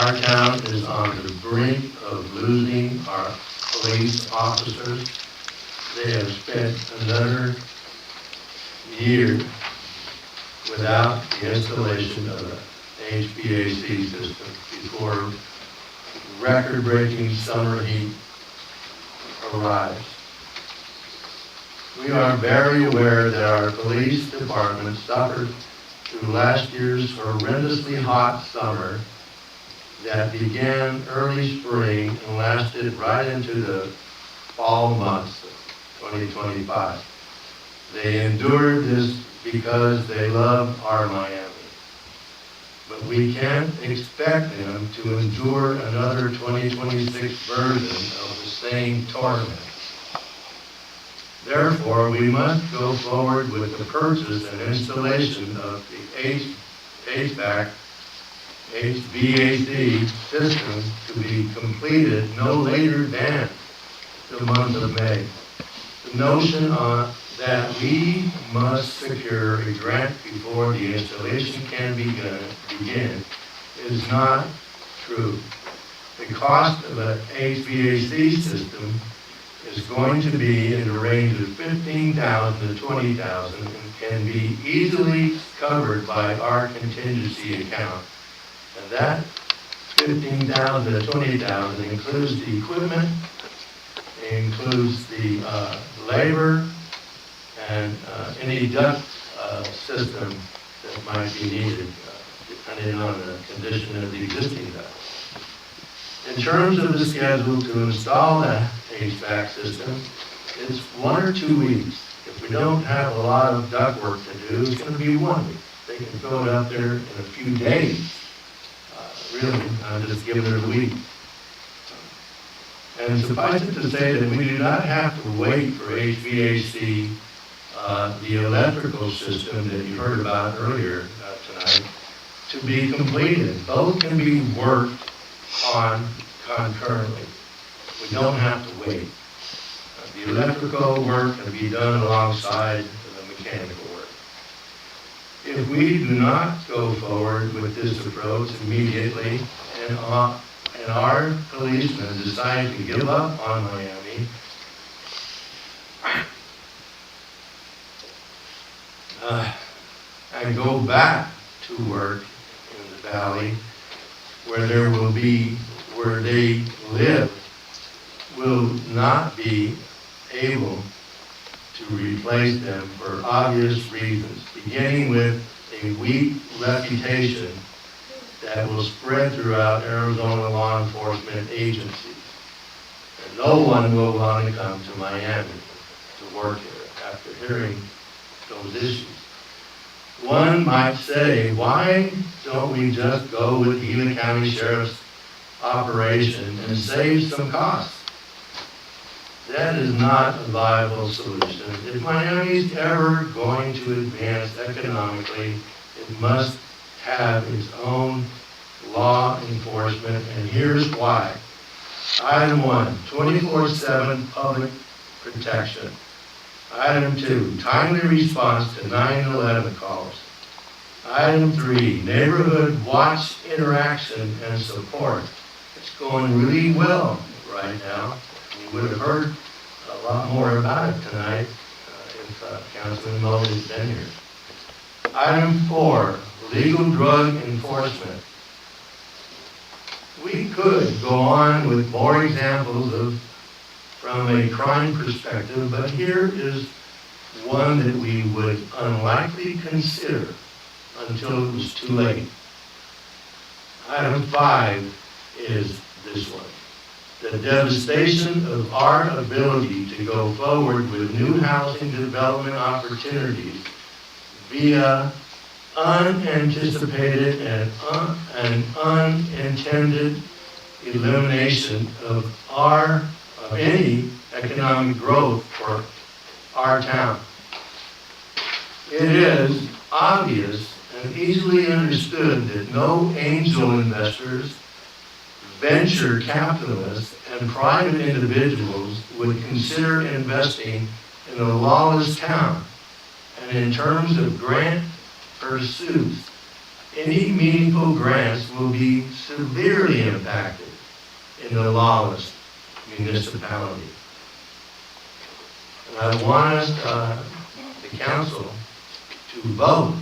our town is on the brink of losing our police officers. They have spent another year without the installation of an HVAC system before record-breaking summer heat arrives. We are very aware that our police department suffered through last year's horrendously hot summer that began early spring and lasted right into the fall months of 2025. They endured this because they love our Miami. But we can't expect them to endure another 2026 version of the same torment. Therefore, we must go forward with the purchase and installation of the HVAC system to be completed no later than the month of May. The notion that we must secure a grant before the installation can begin is not true. The cost of an HVAC system is going to be in the range of $15,000 to $20,000 and can be easily covered by our contingency account. And that $15,000 to $20,000 includes the equipment, includes the labor, and any duct system that might be needed, depending on the condition of the existing duct. In terms of the schedule to install that HVAC system, it's 1 or 2 weeks. If we don't have a lot of duct work to do, it's going to be 1 week. They can throw it up there in a few days. Really, just give it a week. And suffice it to say that we do not have to wait for HVAC, the electrical system that you heard about earlier tonight, to be completed. Both can be worked on concurrently. We don't have to wait. The electrical work can be done alongside the mechanical work. If we do not go forward with this approach immediately and our policemen decide to give up on Miami, and go back to work in the valley where they live, will not be able to replace them for obvious reasons, beginning with a weak reputation that will spread throughout Arizona law enforcement agencies. And no one will want to come to Miami to work here after hearing those issues. One might say, why don't we just go with the Gila County Sheriff's operation and save some costs? That is not a viable solution. If Miami is ever going to advance economically, it must have its own law enforcement, and here's why. Item 1, 24/7 public protection. Item 2, timely response to 911 calls. Item 3, neighborhood watch interaction and support. It's going really well right now. You would have heard a lot more about it tonight if Councilman Mullen had been here. Item 4, legal drug enforcement. We could go on with more examples from a crime perspective, but here is one that we would unlikely consider until it was too late. Item 5 is this one. The devastation of our ability to go forward with new housing development opportunities via unanticipated and unintended elimination of any economic growth for our town. It is obvious and easily understood that no angel investors, venture capitalists, and private individuals would consider investing in a lawless town. And in terms of grant pursuits, any meaningful grants will be severely impacted in the lawless municipality. And I want the council to vote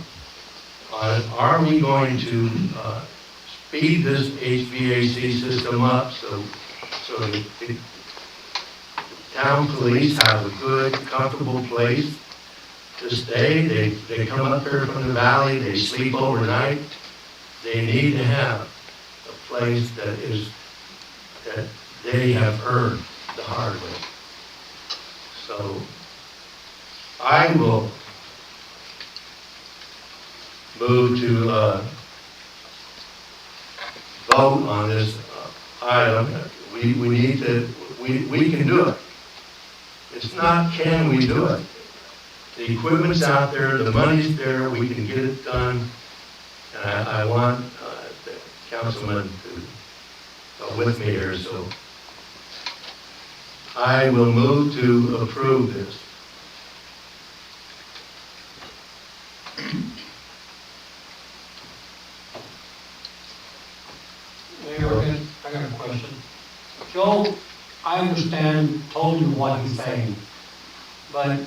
on, are we going to speed this HVAC system up so that town police have a good, comfortable place to stay. They come up here from the valley, they sleep overnight. They need to have a place that they have earned the hard way. So I will move to vote on this item. We need to, we can do it. It's not can we do it. The equipment's out there, the money's there, we can get it done. And I want the councilman to go with me here, so I will move to approve this. Mayor, I got a question. Joe, I understand totally what he's saying, but, and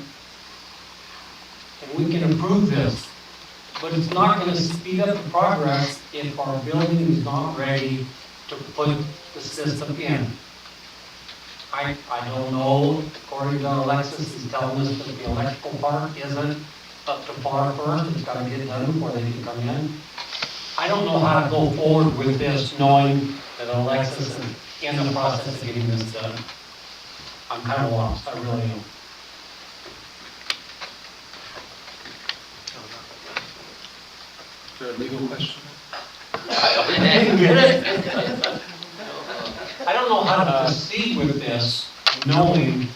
we can approve this, but it's not gonna speed up the progress if our building is not ready to put the system in. I don't know, according to Alexis, he's telling us that the electrical part isn't up to par first, it's gotta get done before they can come in. I don't know how to go forward with this, knowing that Alexis is in the process of getting this done. I'm kind of lost, I really am. Is there a legal question? I don't know how to proceed with this, knowing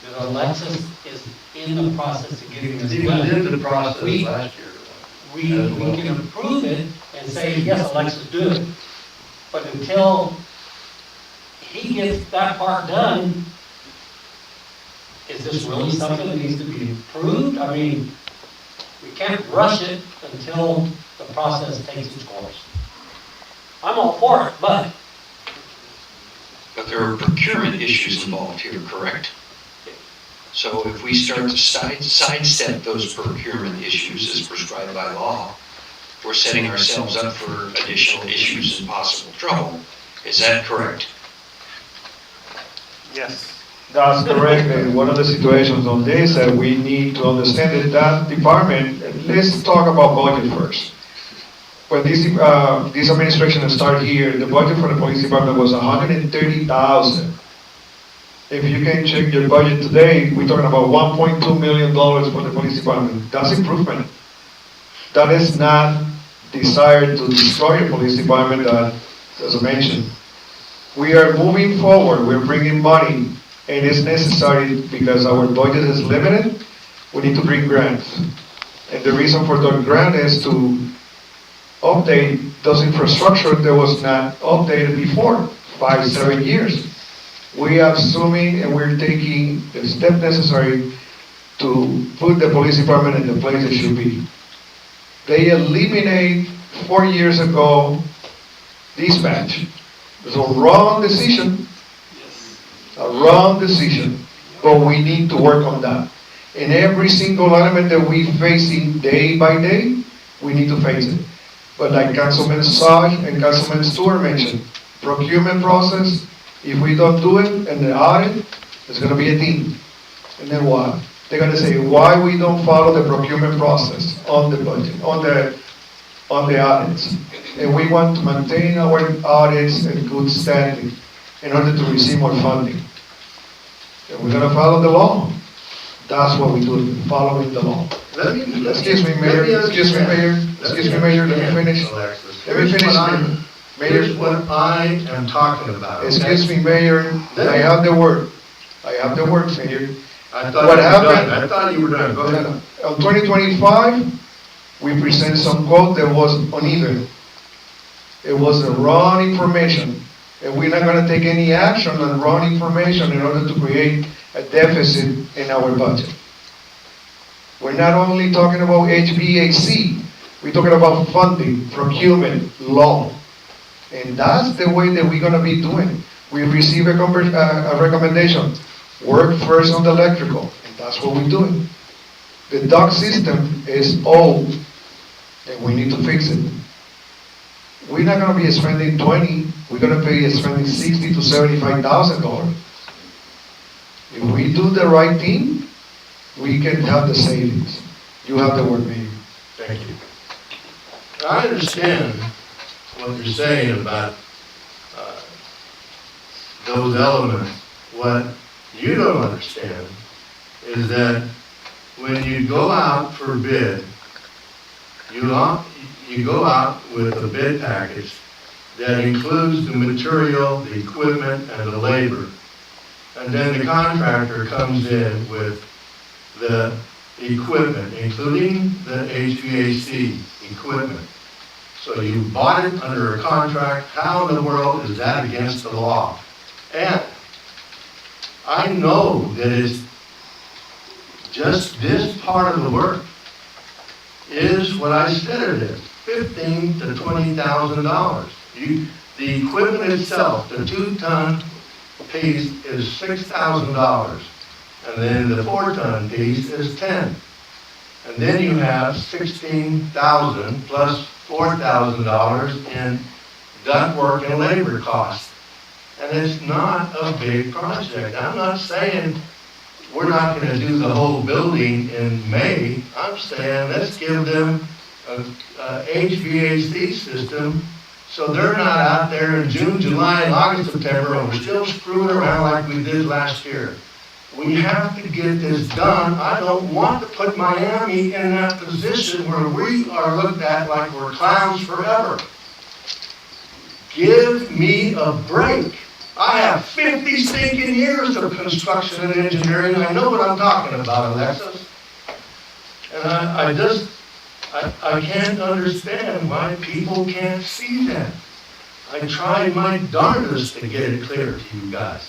that Alexis is in the process of getting this He done. was in the process We- last year. We can approve it and say, yes, Alexis, do it. But until he gets that part done, is this really something that needs to be approved? I mean, we can't rush it until the process takes its course. I'm all for it, but But there are procurement issues involved here, correct? So if we start to sidestep those procurement issues as prescribed by law, we're setting ourselves up for additional issues and possible trouble. Is that correct? Yes. That's correct, and one of the situations on this that we need to understand is that department, let's talk about budget first. When this administration started here, the budget for the police department was $130,000. If you can check your budget today, we're talking about $1.2 million for the police department. That's improvement. That is not desired to destroy the police department, as I mentioned. We are moving forward, we're bringing money, and it's necessary because our budget is limited. We need to bring grants. And the reason for the grant is to update those infrastructure that was not updated before, 5-7 years. We are assuming and we're taking the step necessary to put the police department in the place it should be. They eliminate 4 years ago dispatch. It was a wrong decision, but we need to work on that. In every single element that we facing day by day, we need to face it. But like Councilman Saj and Councilman Stewart mentioned, procurement process, if we don't do it and the audit, it's gonna be a team. And then what? They're gonna say, why we don't follow the procurement process on the budget, on the audits. And we want to maintain our audits in good standing in order to receive more funding. And we're gonna follow the law. That's what we do, following the law. Excuse me, Mayor, let me finish. Mayor, Here's what I am talking about. Okay? excuse me, Mayor, I have the word, Mayor. I thought What you were happened? done. I thought you were done. Go ahead. On 2025, we present some quote that was uneven. It was the wrong information, and we're not gonna take any action on wrong information in order to create a deficit in our budget. We're not only talking about HVAC, we're talking about funding, procurement, law. And that's the way that we're gonna be doing. We receive a recommendation, work first on the electrical, and that's what we're doing. The duct system is old, and we need to fix it. We're not gonna be spending 20, we're gonna be spending $60,000 to $75,000. If we do the right thing, we can have the savings. You have the word maybe. Thank you. I understand what you're saying about those elements. What you don't understand is that when you go out for bid, you go out with a bid package that includes the material, the equipment, and the labor. And then the contractor comes in with the equipment, including the HVAC equipment. So you bought it under a contract. How in the world is that against the law? And I know that it's just this part of the work is what I said it is, $15,000 to $20,000. The equipment itself, the 2-ton piece is $6,000, and then the 4-ton piece is $10,000. And then you have $16,000 plus $4,000 in ductwork and labor costs. And it's not a big project. I'm not saying we're not going to do the whole building in May. I'm saying let's give them a HVAC system so they're not out there in June, July, and August, September, and we're still screwing around like we did last year. We have to get this done. I don't want to put Miami in that position where we are looked at like we're clowns forever. Give me a break. I have 50 stinking years of construction and engineering. I know what I'm talking about, Alexis. And I can't understand why people can't see that. I tried my darndest to get it clear to you guys.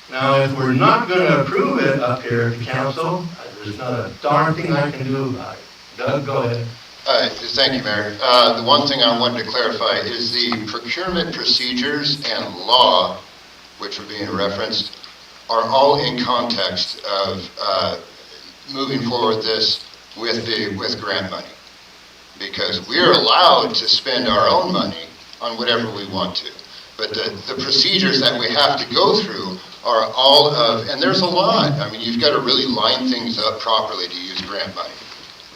Now, if we're not going to approve it up here at the council, there's not a darn thing I can do about it. Doug, go ahead. Thank you, Mayor. The one thing I wanted to clarify is the procurement procedures and law, which are being referenced, are all in context of moving forward this with grant money. Because we're allowed to spend our own money on whatever we want to. But the procedures that we have to go through are all of, and there's a lot. I mean, you've got to really line things up properly to use grant money.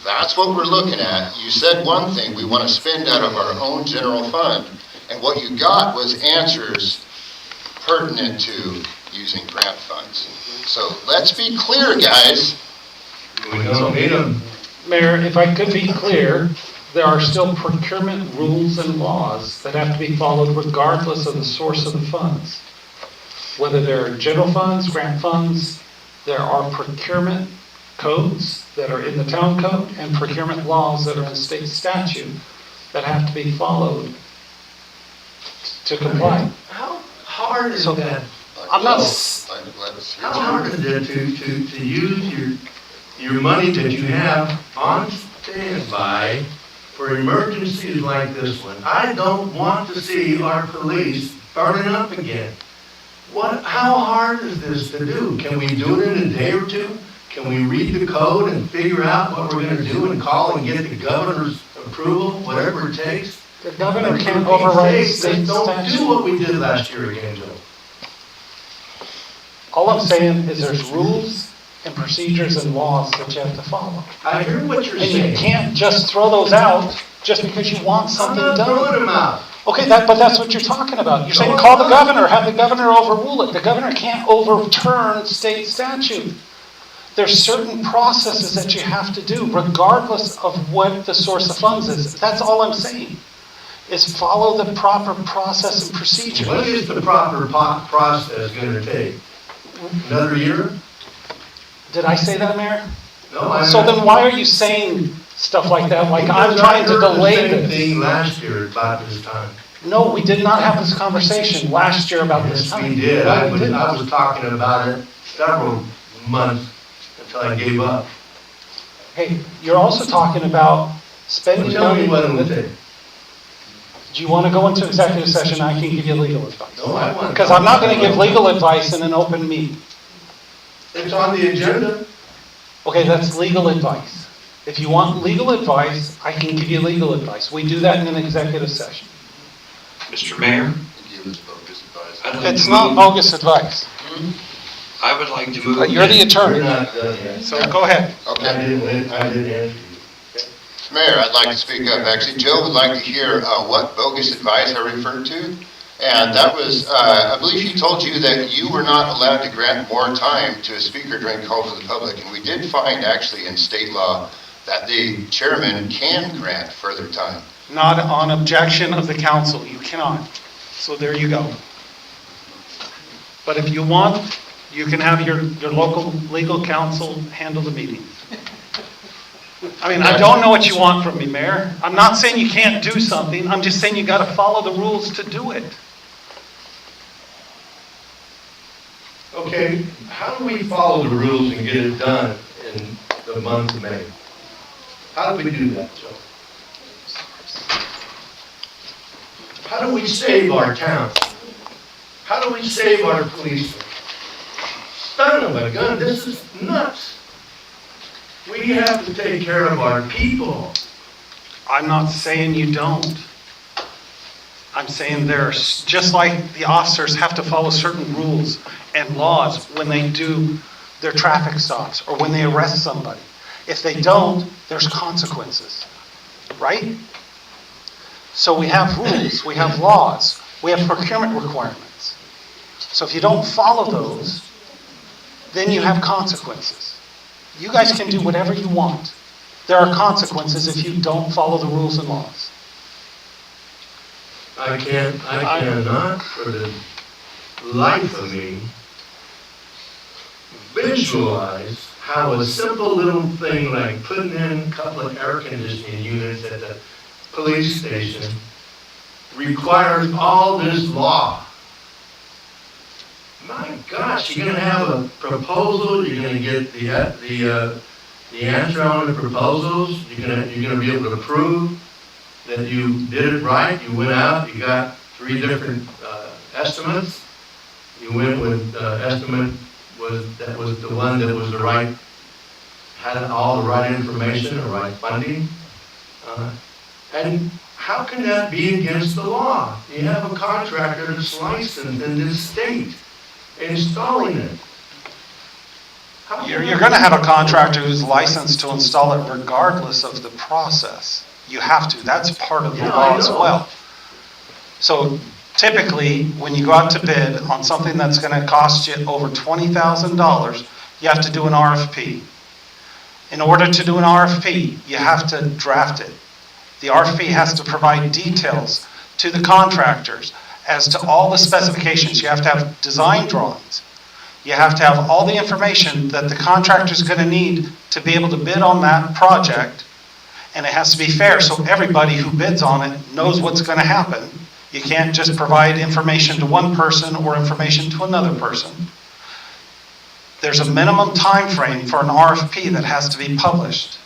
That's what we're looking at. You said one thing, we want to spend out of our own general fund, and what you got was answers pertinent to using grant funds. So let's be clear, guys. We don't need them. Mayor, if I could be clear, there are still procurement rules and laws that have to be followed regardless of the source of the funds. Whether they're general funds, grant funds, there are procurement codes that are in the town code and procurement laws that are in state statute that have to be followed to comply. How hard is that? I'm not. How hard is it to use your money that you have on standby for emergencies like this one? I don't want to see our police burning up again. How hard is this to do? Can we do it in a day or two? Can we read the code and figure out what we're going to do and call and get the governor's approval, whatever it takes? The governor can't override state Don't statute. do what we did last year again, Joe. All I'm saying is there's rules and procedures and laws that you have to follow. I hear what you're And saying. you can't just throw those out just because you want I'm something not throwing done. them out. Okay, but that's what you're talking about. You're saying call the governor, have the governor overrule it. The governor can't overturn state statute. There's certain processes that you have to do regardless of what the source of funds is. That's all I'm saying, is follow the proper process and procedure. What is the proper process going to take? Another year? Did I say that, Mayor? No, So then why are you saying stuff like that, like I'm trying to delay the same this? thing last year about this time. No, we did not have this conversation last year about this Yes, time. we did. No, I we didn't. was talking about it several months until I gave up. Hey, you're also talking about spending Tell me money. what it would take. Do you want to go into executive session? I can give you legal advice. No, I want. Because I'm not going to give legal advice in an open meeting. It's on the agenda. Okay, that's legal advice. If you want legal advice, I can give you legal advice. We do that in an executive session. Mr. Mayor? Give us bogus advice. I'd like It's to not move- bogus advice. I would like to move. You're the attorney, We're not done yet. so go ahead. I Okay. didn't answer you. Mayor, I'd like to speak up. Actually, Joe would like to hear what bogus advice I referred to. And that was, I believe he told you that you were not allowed to grant more time to a speaker during calls to the public. And we did find actually in state law that the chairman can grant further time. Not on objection of the council, you cannot. So there you go. But if you want, you can have your local legal counsel handle the meeting. I mean, I don't know what you want from me, Mayor. I'm not saying you can't do something, I'm just saying you gotta follow the rules to do it. Okay, how do we follow the rules and get it done in the month of May? How do we do that, Joe? How do we save our town? How do we save our police? Son of a gun, this is nuts. We have to take care of our people. I'm not saying you don't. I'm saying there's, just like the officers have to follow certain rules and laws when they do their traffic stops or when they arrest somebody. If they don't, there's consequences, right? So we have rules, we have laws, we have procurement requirements. So if you don't follow those, then you have consequences. You guys can do whatever you want. There are consequences if you don't follow the rules and laws. I cannot for the life of me visualize how a simple little thing like putting in a couple of air conditioning units at the police station requires all this law. My gosh, you're gonna have a proposal, you're gonna get the answer on the proposals, you're gonna be able to prove that you did it right, you went out, you got 3 different estimates. You went with estimate that was the one that was the right, had all the right information, the right funding. And how can that be against the law? You have a contractor that's licensed in this state, installing it. You're gonna have a contractor who's licensed to install it regardless of the process. You have to, that's part of the law as well. So typically, when you go out to bid on something that's gonna cost you over $20,000, you have to do an RFP. In order to do an RFP, you have to draft it. The RFP has to provide details to the contractors as to all the specifications. You have to have design drawings. You have to have all the information that the contractor's gonna need to be able to bid on that project. And it has to be fair, so everybody who bids on it knows what's gonna happen. You can't just provide information to one person or information to another person. There's a minimum time frame for an RFP that has to be published.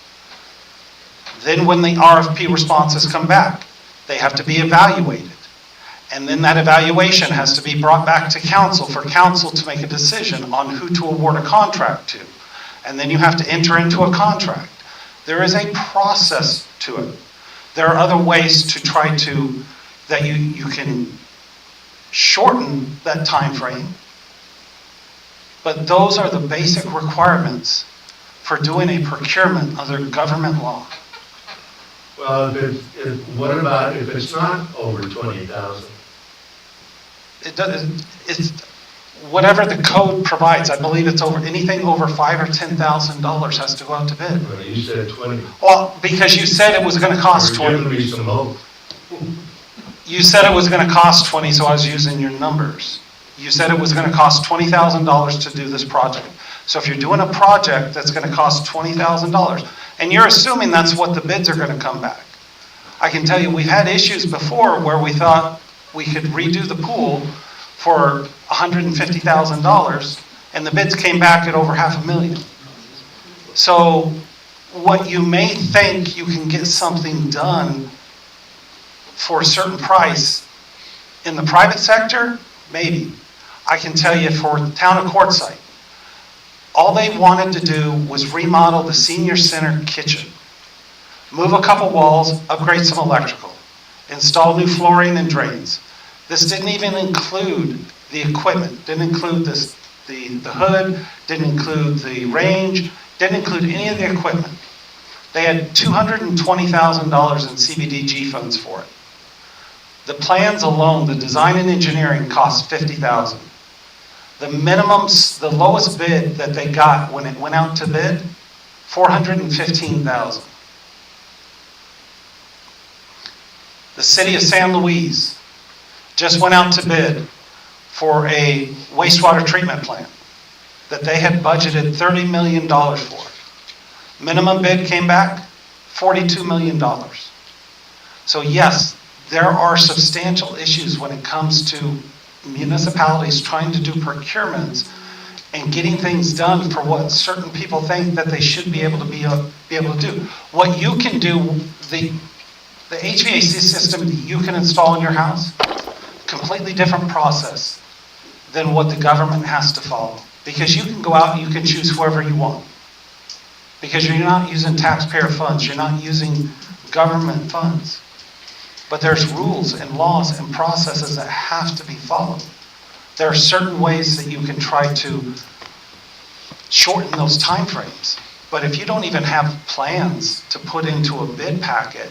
Then when the RFP responses come back, they have to be evaluated. And then that evaluation has to be brought back to council for council to make a decision on who to award a contract to. And then you have to enter into a contract. There is a process to it. There are other ways to try to, that you can shorten that time frame. But those are the basic requirements for doing a procurement under government law. Well, what about if it's not over 20,000? It doesn't, it's whatever the code provides. I believe it's over, anything over $5,000 or $10,000 has to go out to bid. Well, you said 20. Well, because you said it was gonna cost You're 20. giving me some hope. You said it was gonna cost 20, so I was using your numbers. You said it was gonna cost $20,000 to do this project. So if you're doing a project that's gonna cost $20,000, and you're assuming that's what the bids are gonna come back. I can tell you, we've had issues before where we thought we could redo the pool for $150,000, and the bids came back at over $500,000. So what you may think you can get something done for a certain price in the private sector, maybe. I can tell you for the town of Quartzsite, all they wanted to do was remodel the senior center kitchen, move a couple walls, upgrade some electrical, install new flooring and drains. This didn't even include the equipment, didn't include this the hood, didn't include the range, didn't include any of the equipment. They had $220,000 in CBDG funds for it. The plans alone, the design and engineering cost $50,000. The minimums, the lowest bid that they got when it went out to bid, $415,000. The city of San Luis just went out to bid for a wastewater treatment plant that they had budgeted $30 million for. Minimum bid came back, $42 million. So yes, there are substantial issues when it comes to municipalities trying to do procurements and getting things done for what certain people think that they should be able to be able to do. What you can do, the HVAC system that you can install in your house, completely different process than what the government has to follow. Because you can go out and you can choose whoever you want. Because you're not using taxpayer funds, you're not using government funds. But there's rules and laws and processes that have to be followed. There are certain ways that you can try to shorten those time frames. But if you don't even have plans to put into a bid packet,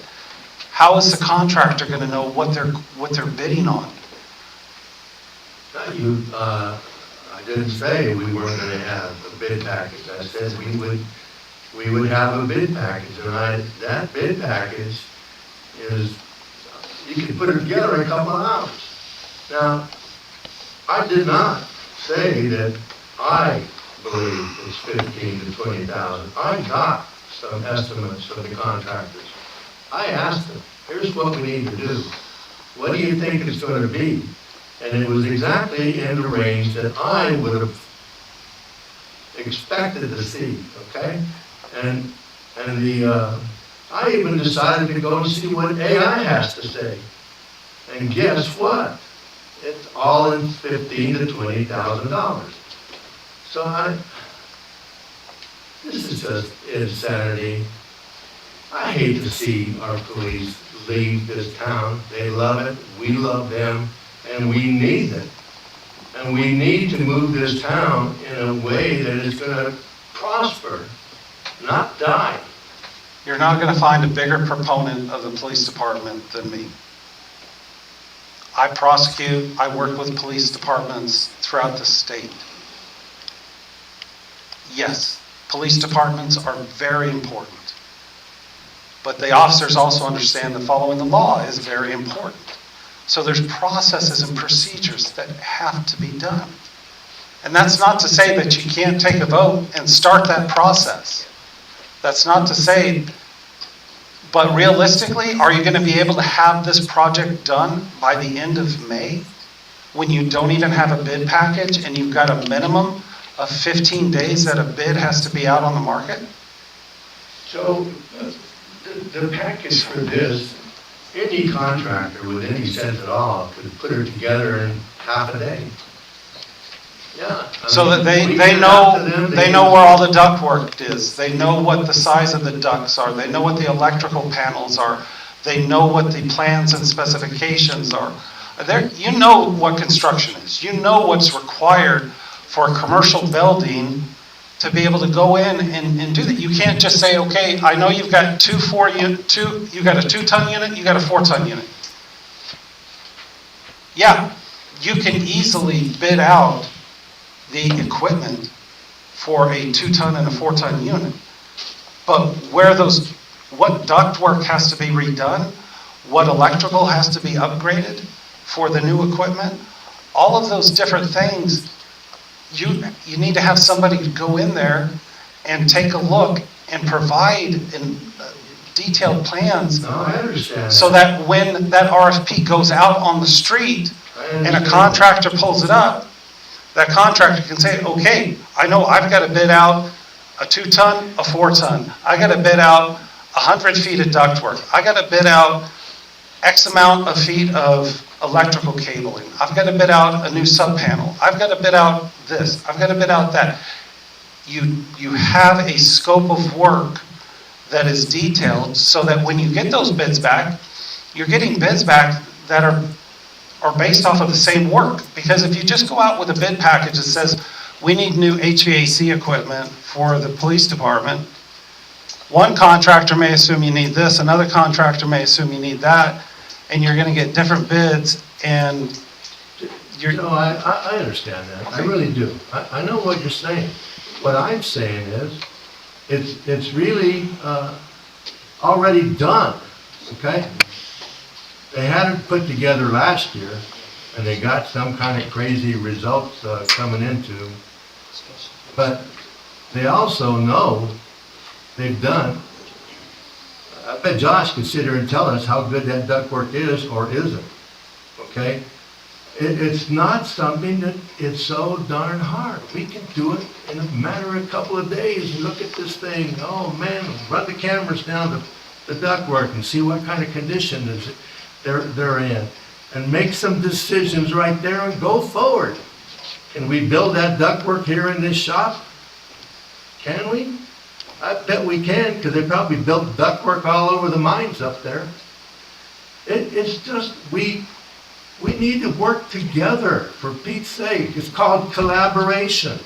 how is the contractor going to know what they're bidding on? I didn't say we weren't going to have a bid package. I said we would have a bid package, and that bid package is, you can put it together in a couple of hours. Now, I did not say that I believe it's 15 to 20,000. I got some estimates from the contractors. I asked them, here's what we need to do. What do you think it's going to be? And it was exactly in the range that I would have expected to see, okay? And I even decided to go and see what AI has to say. And guess what? It's all in $15,000 to $20,000. So this is just insanity. I hate to see our police leave this town. They love it, we love them, and we need it. And we need to move this town in a way that is going to prosper, not die. You're not going to find a bigger proponent of the police department than me. I prosecute, I work with police departments throughout the state. Yes, police departments are very important. But the officers also understand that following the law is very important. So there's processes and procedures that have to be done. And that's not to say that you can't take a vote and start that process. That's not to say, but realistically, are you going to be able to have this project done by the end of May when you don't even have a bid package and you've got a minimum of 15 days that a bid has to be out on the market? So the package for this, any contractor with any sense at all could put it together in half a day. Yeah. So that they know where all the ductwork is. They know what the size of the ducts are. They know what the electrical panels are. They know what the plans and specifications are. You know what construction is. You know what's required for a commercial building to be able to go in and do that. You can't just say, okay, I know you've got you've got a 2-ton unit, you've got a 4-ton unit. Yeah, you can easily bid out the equipment for a 2-ton and a 4-ton unit. But what ductwork has to be redone, what electrical has to be upgraded for the new equipment, all of those different things, you need to have somebody to go in there and take a look and provide detailed plans. No, I understand. So that when that RFP goes out on the street and a contractor pulls it up, that contractor can say, okay, I know I've got to bid out a 2-ton, a 4-ton. I got to bid out 100 feet of ductwork. I got to bid out X amount of feet of electrical cabling. I've got to bid out a new sub-panel. I've got to bid out this. I've got to bid out that. You have a scope of work that is detailed so that when you get those bids back, you're getting bids back that are based off of the same work. Because if you just go out with a bid package that says, we need new HVAC equipment for the police department. One contractor may assume you need this, another contractor may assume you need that, and you're gonna get different bids, and you're. No, I understand that, I really do. I know what you're saying. What I'm saying is, it's really already done, okay? They had it put together last year, and they got some kind of crazy results coming into, but they also know they've done. I bet Josh can sit here and tell us how good that ductwork is or isn't, okay? It's not something that is so darn hard. We can do it in a matter of a couple of days and look at this thing. Oh man, run the cameras down the ductwork and see what kind of condition they're in, and make some decisions right there and go forward. Can we build that ductwork here in this shop? Can we? I bet we can, because they probably built ductwork all over the mines up there. It's just, we need to work together, for Pete's sake. It's called collaboration.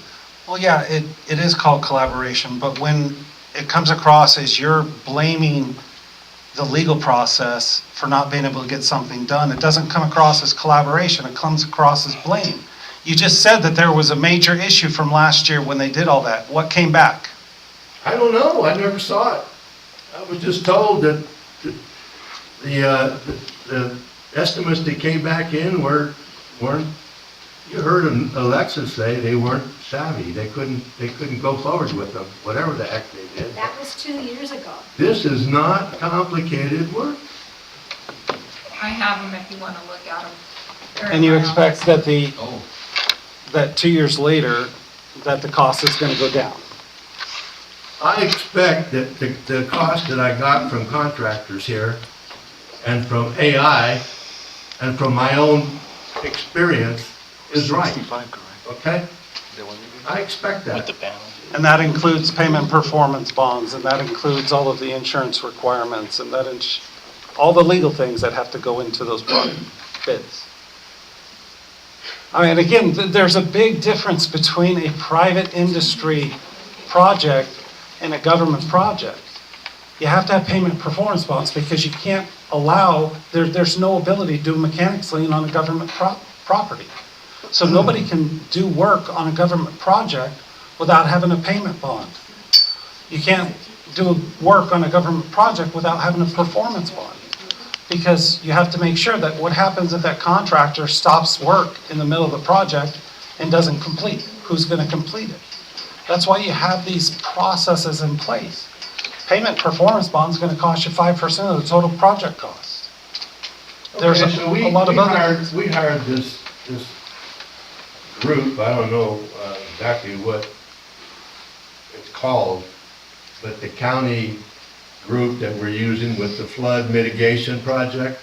Well, yeah, it is called collaboration, but when it comes across as you're blaming the legal process for not being able to get something done, it doesn't come across as collaboration, it comes across as blame. You just said that there was a major issue from last year when they did all that. What came back? I don't know, I never saw it. I was just told that the estimates that came back in weren't, you heard Alexis say they weren't savvy. They couldn't go forward with them, whatever the heck they did. That was 2 years ago. This is not complicated work. I have them if you want to look at them. And you expect that that 2 years later, that the cost is gonna go down? I expect that the cost that I got from contractors here and from AI and from my own experience is right, okay? I expect that. And that includes payment performance bonds, and that includes all of the insurance requirements, and all the legal things that have to go into those bids. I mean, again, there's a big difference between a private industry project and a government project. You have to have payment performance bonds because you can't allow, there's no ability to do a mechanics lien on a government property. So nobody can do work on a government project without having a payment bond. You can't do work on a government project without having a performance bond. Because you have to make sure that what happens if that contractor stops work in the middle of the project and doesn't complete? Who's gonna complete it? That's why you have these processes in place. Payment performance bond is gonna cost you 5% of the total project cost. There's Okay, so a lot of other. we hired this group, I don't know exactly what it's called, but the county group that we're using with the flood mitigation project,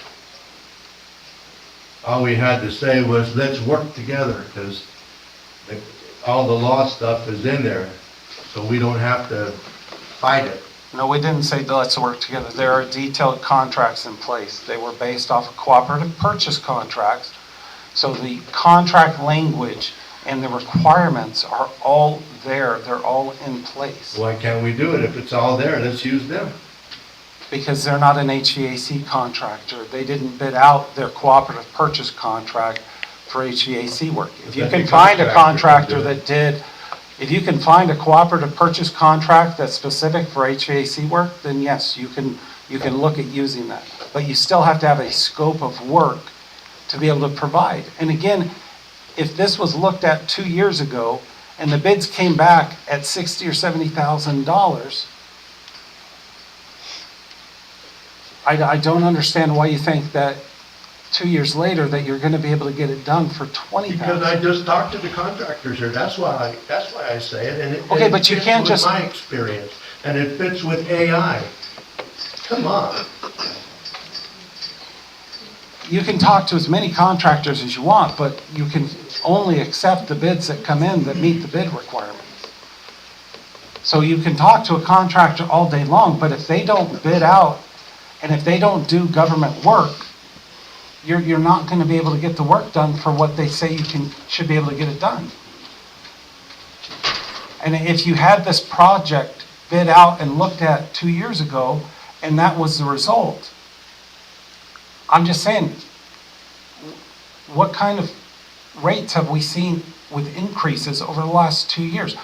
all we had to say was, let's work together, because all the law stuff is in there, so we don't have to fight it. No, we didn't say let's work together. There are detailed contracts in place. They were based off of cooperative purchase contracts. So the contract language and the requirements are all there. They're all in place. Why can't we do it? If it's all there, let's use them. Because they're not an HVAC contractor. They didn't bid out their cooperative purchase contract for HVAC work. If you can find a contractor that did, if you can find a cooperative purchase contract that's specific for HVAC work, then yes, you can look at using that. But you still have to have a scope of work to be able to provide. And again, if this was looked at 2 years ago and the bids came back at $60,000 or $70,000, I don't understand why you think that 2 years later that you're going to be able to get it done for $20,000. Because I just talked to the contractors here, that's why I say it, and it Okay, but you fits can't with just. my experience, and it fits with AI. Come on. You can talk to as many contractors as you want, but you can only accept the bids that come in that meet the bid requirements. So you can talk to a contractor all day long, but if they don't bid out and if they don't do government work, you're not going to be able to get the work done for what they say should be able to get it done. And if you had this project bid out and looked at 2 years ago, and that was the result, I'm just saying, what kind of rates have we seen with increases over the last 2 years?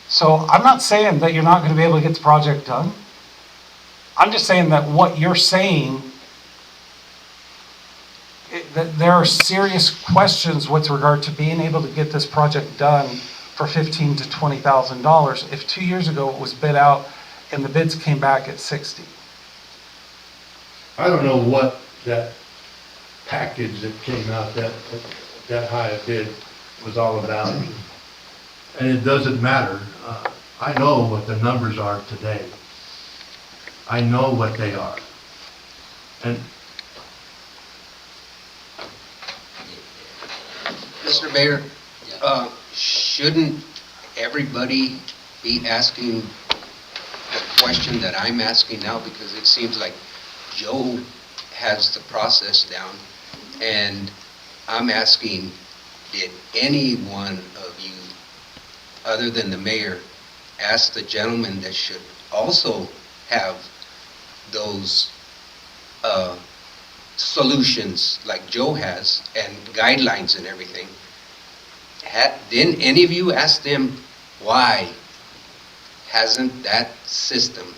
So I'm not saying that you're not going to be able to get the project done. I'm just saying that what you're saying, that there are serious questions with regard to being able to get this project done for $15,000 to $20,000 if 2 years ago it was bid out and the bids came back at 60. I don't know what that package that came out, that high a bid was all about. And it doesn't matter. I know what the numbers are today. I know what they are. And Mr. Mayor, shouldn't everybody be asking the question that I'm asking now? Because it seems like Joe has the process down, and I'm asking, did any one of you, other than the mayor, ask the gentleman that should also have those solutions like Joe has and guidelines and everything? Didn't any of you ask them, why hasn't that system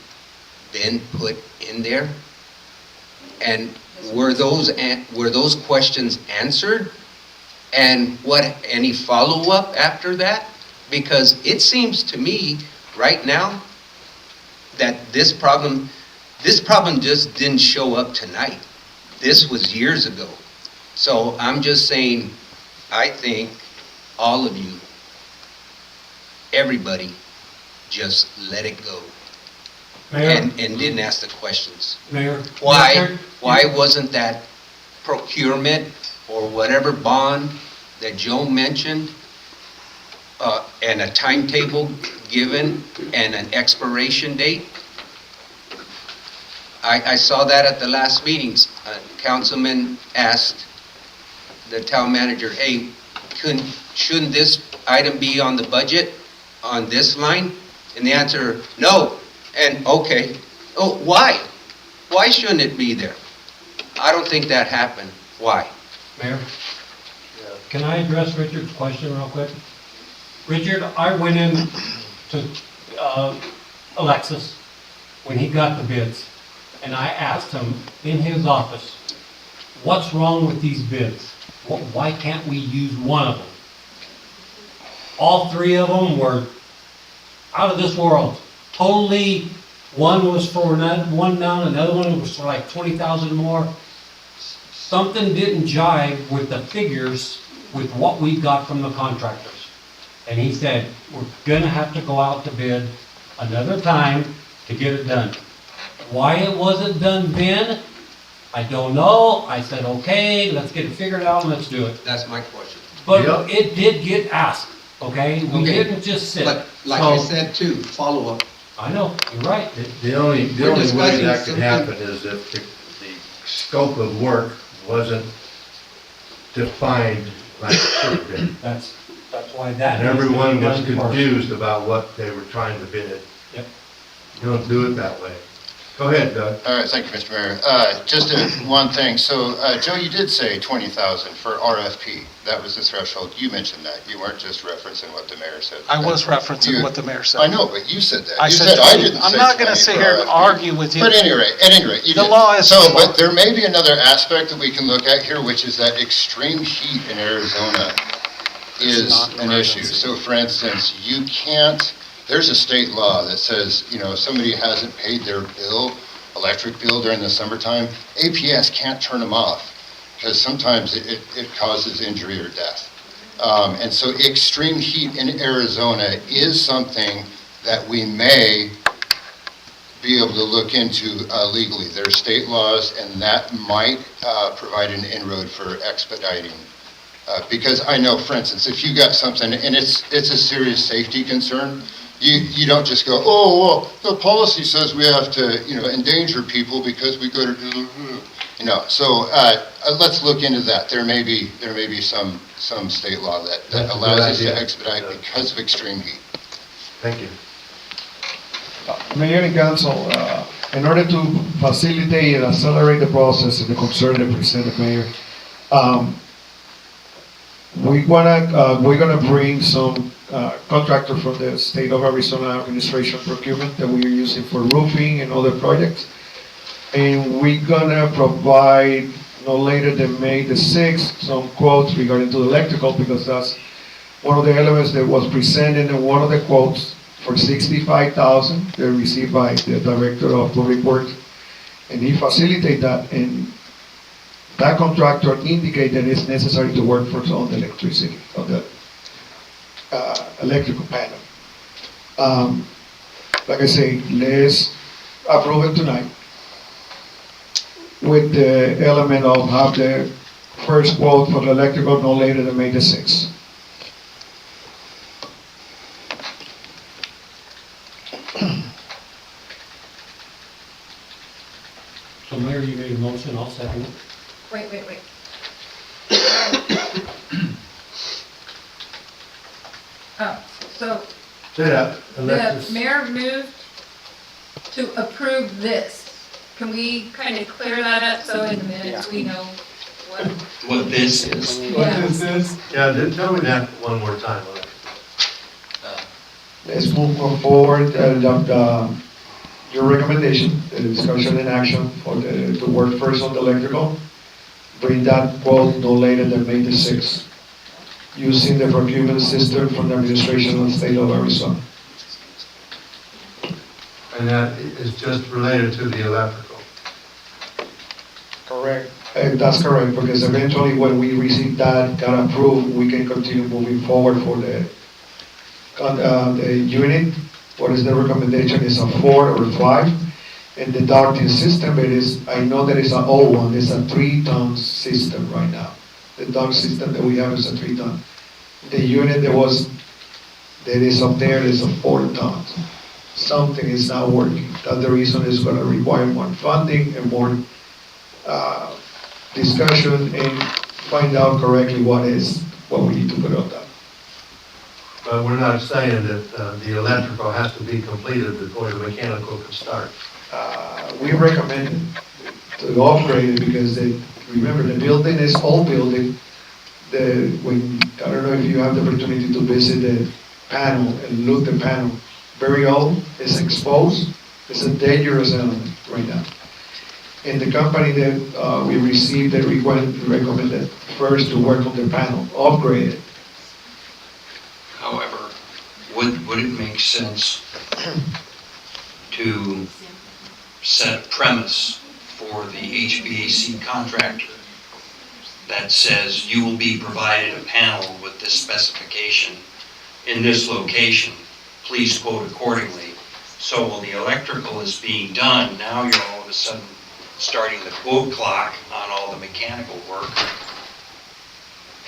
been put in there? And were those questions answered? And any follow-up after that? Because it seems to me right now that this problem just didn't show up tonight. This was years ago. So I'm just saying, I think all of you, everybody, just let it go. Mayor? And didn't ask the questions. Mayor? Why wasn't that procurement or whatever bond that Joe mentioned, and a timetable given and an expiration date? I saw that at the last meetings. Councilman asked the town manager, hey, shouldn't this item be on the budget on this line? And the answer, no. And okay, oh, why? Why shouldn't it be there? I don't think that happened. Why? Mayor? Can I address Richard's question real quick? Richard, I went in to Alexis when he got the bids, and I asked him in his office, what's wrong with these bids? Why can't we use one of them? All three of them were out of this world. Totally, one was for one down, another one was for like 20,000 more. Something didn't jive with the figures with what we got from the contractors. And he said, we're gonna have to go out to bid another time to get it done. Why it wasn't done then, I don't know. I said, okay, let's get it figured out and let's do it. That's my question. But it did get asked, okay? We didn't just sit. But like I said too, follow up. I know, you're right. the only way discussing that could something- happen is if the scope of work wasn't defined like it should have been. That's why that. And everyone was needs to be done first. confused about what they were trying to bid. Yep. You don't do it that way. Go ahead, Doug. All right, thank you, Mr. Mayor. Just one thing. So, Joe, you did say 20,000 for RFP. That was the threshold. You mentioned that. You weren't just referencing what the mayor said. I was referencing what the mayor said. I know, but you said that. I You said I 20. didn't I'm say not gonna 20 sit for here and RFP. argue with you. But at any rate, you The did. law is So, the law. but there may be another aspect that we can look at here, which is that extreme heat in Arizona is an issue. So, for instance, you can't, there's a state law that says, somebody hasn't paid their electric bill during the summertime, APS can't turn them off because sometimes it causes injury or death. And so extreme heat in Arizona is something that we may be able to look into legally. There are state laws, and that might provide an inroad for expediting. Because I know, for instance, if you got something, and it's a serious safety concern, you don't just go, oh, well, the policy says we have to, endanger people because we go to, So let's look into that. There may be some state law that allows us to expedite because of extreme heat. Thank you. Mayor and council, in order to facilitate and accelerate the process and the concern that presented Mayor, we're gonna bring some contractor from the state of Arizona administration procurement that we are using for roofing and other projects. And we're gonna provide no later than May the 6th, some quotes regarding to the electrical, because that's one of the elements that was presented in one of the quotes for $65,000, they're received by the Director of Public Works, and he facilitated that, and that contractor indicated that it's necessary to work for on the electricity, on the electrical panel. Like I say, let's approve it tonight with the element of have the first quote for the electrical no later than May the 6th. So Mayor, you made a motion, I'll second it. Wait. Oh, so Yeah, the Alexis. mayor moved to approve this. Can we kind of clear that up so in the minutes we know what? What this is. Yeah. Yeah, tell me that one more time, Alexis. Let's move forward and your recommendation, the discussion and action for the work first on the electrical. Bring that quote no later than May the 6th, using the procurement system from the administration of the state of Arizona. And that is just related to the electrical. Correct. That's correct, because eventually when we receive that, got approved, we can continue moving forward for the unit. What is the recommendation is a 4 or 5. And the ducting system, it is, I know that it's an old one, it's a 3-ton system right now. The duct system that we have is a 3-ton. The unit that is up there is a 4 tons. Something is not working. That's the reason it's gonna require more funding and more discussion and find out correctly what we need to put on that. But we're not saying that the electrical has to be completed before the mechanical can start. We recommend to upgrade it because remember, the building is old building. I don't know if you have the opportunity to visit the panel and look the panel. Very old, it's exposed, it's a dangerous element right now. And the company that we received, they recommended first to work on the panel, upgrade it. However, would it make sense to set a premise for the HVAC contractor that says you will be provided a panel with this specification in this location, please quote accordingly. So while the electrical is being done, now you're all of a sudden starting the quote clock on all the mechanical work.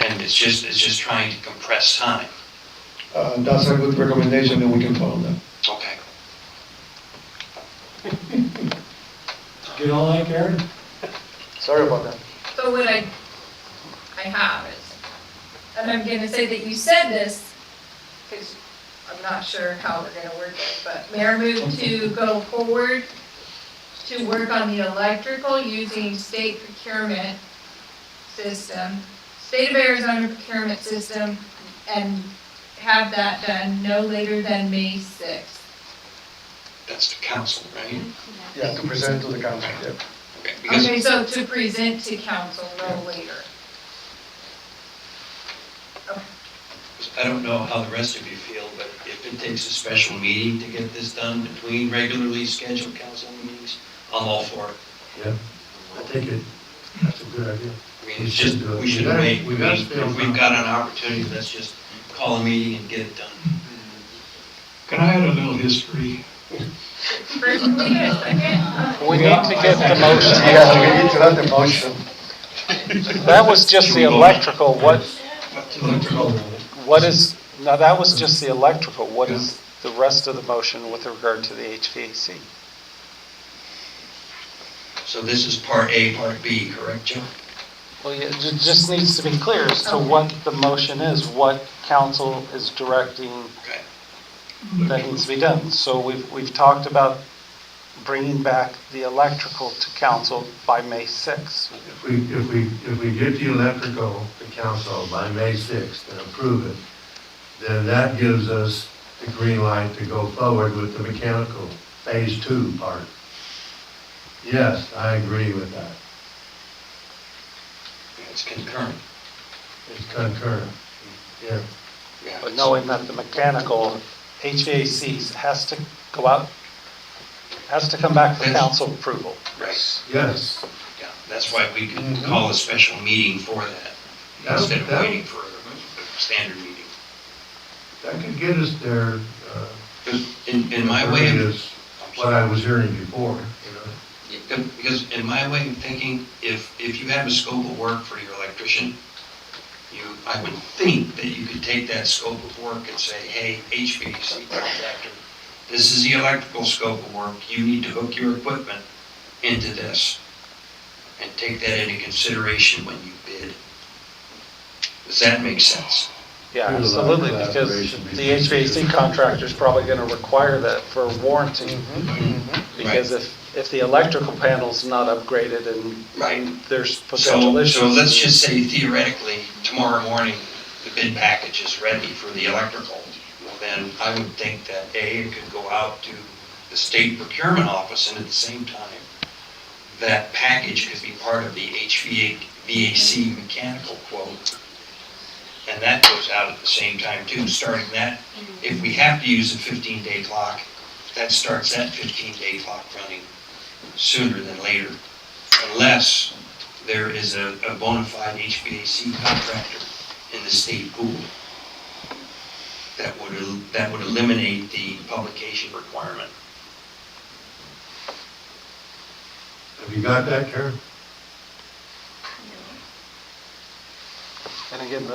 And it's just trying to compress time. That's a good recommendation and we can follow that. Okay. Get all that, Karen? Sorry about that. So what I have is, and I'm gonna say that you said this, because I'm not sure how we're gonna work it, but Mayor moved to go forward to work on the electrical using state procurement system, state of Arizona procurement system, and have that done no later than May 6th. That's the council, right? Yeah, to present to the council, yeah. Okay, because Okay, so to present to council no later. I don't know how the rest of you feel, but if it takes a special meeting to get this done between regularly scheduled council meetings, I'm all for it. Yeah, I think that's a good idea. I mean, it's just, we should wait. If we've got an opportunity, let's just call a meeting and get it done. Can I add a little history? First, we need a second. We need to get the motion. Yeah, we need to have the motion. That was just the electrical, Electrical. what is, now that was just the electrical, what is the rest of the motion with regard to the HVAC? So this is part A, part B, correct, Joe? Well, yeah, it just needs to be clear as to what the motion is, what council is directing Okay. that needs to be done. So we've talked about bringing back the electrical to council by May 6th. If we get the electrical to council by May 6th and approve it, then that gives us the green light to go forward with the mechanical phase 2 part. Yes, I agree with that. It's concurrent. It's concurrent. Yeah. Yeah, But it's- knowing that the mechanical HVAC has to go out, has to come back for council approval. Right. Yes. Yeah, that's why we can call a special meeting for that, instead of waiting for a standard meeting. That could get us there. Because in my way of, Is what I was hearing before, you know. because in my way of thinking, if you have a scope of work for your electrician, I would think that you could take that scope of work and say, hey, HVAC contractor, this is the electrical scope of work, you need to hook your equipment into this, and take that into consideration when you bid. Does that make sense? Yeah, absolutely, because the HVAC contractor is probably going to require that for warranty. Because if the electrical panel's not upgraded and there's potential issues. So let's just say theoretically, tomorrow morning, the bid package is ready for the electrical. Well, then I would think that it could go out to the state procurement office, and at the same time, that package could be part of the HVAC mechanical quote. And that goes out at the same time too, starting that, if we have to use a 15-day clock, that starts that 15-day clock running sooner than later, unless there is a bona fide HVAC contractor in the state pool that would eliminate the publication requirement. Have you got that, Karen? And again,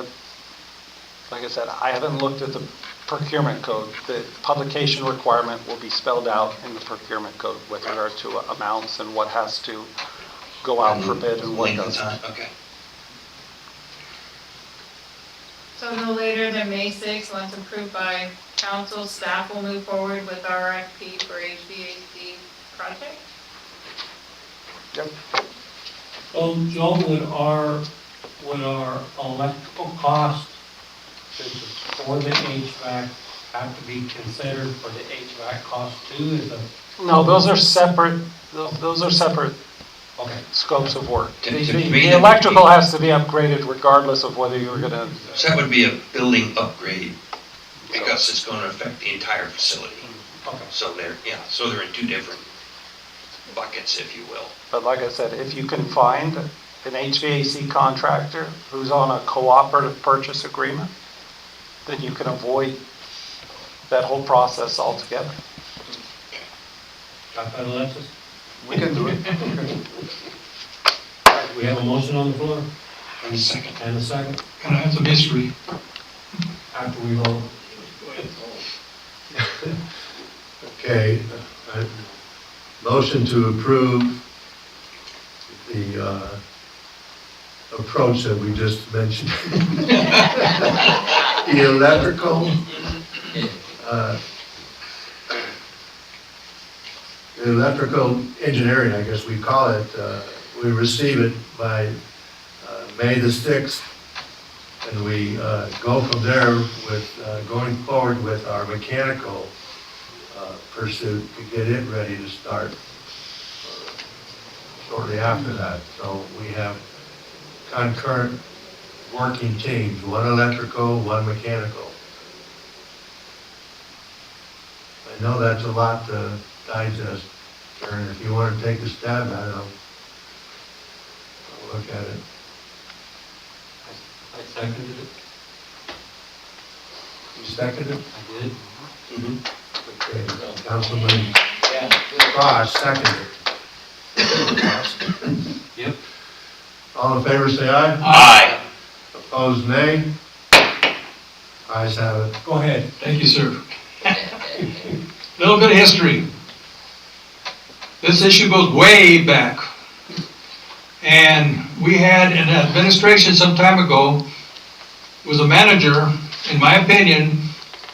like I said, I haven't looked at the procurement code. The publication requirement will be spelled out in the procurement code with regard to amounts and what has to go out for bid and what Length of doesn't. time, okay. So no later than May 6th, once approved by council, staff will move forward with RFP for HVAC project? Yep. So Joe, would our electrical cost, since it's for the HVAC, have to be considered for the HVAC cost too? No, those are separate, those are separate Okay. scopes of work. To The me, the that would electrical be- has to be upgraded regardless of whether you're gonna, So that would be a building upgrade, because it's going to affect the entire facility. Okay. So they're in two different buckets, if you will. but like I said, if you can find an HVAC contractor who's on a cooperative purchase agreement, then you can avoid that whole process altogether. Got that, Alexis? We can do it. We have a motion on the floor And a second. and a second Kind of has a mystery. after we vote. Okay. Motion to approve the approach that we just mentioned. The electrical, the electrical engineering, I guess we call it, we receive it by May the 6th, and we go from there with going forward with our mechanical pursuit to get it ready to start shortly after that. So we have concurrent working teams, one electrical, one mechanical. I know that's a lot to digest, Karen. If you want to take a stab at it, I'll look at it. I seconded it. You second it? I did. Okay, Councilman Cross, seconded. Yep. All in favor, say aye. Aye. Opposed, nay. Ayes have it. Go ahead. Thank you, sir. Little bit of history. This issue goes way back. And we had an administration some time ago, was a manager, in my opinion,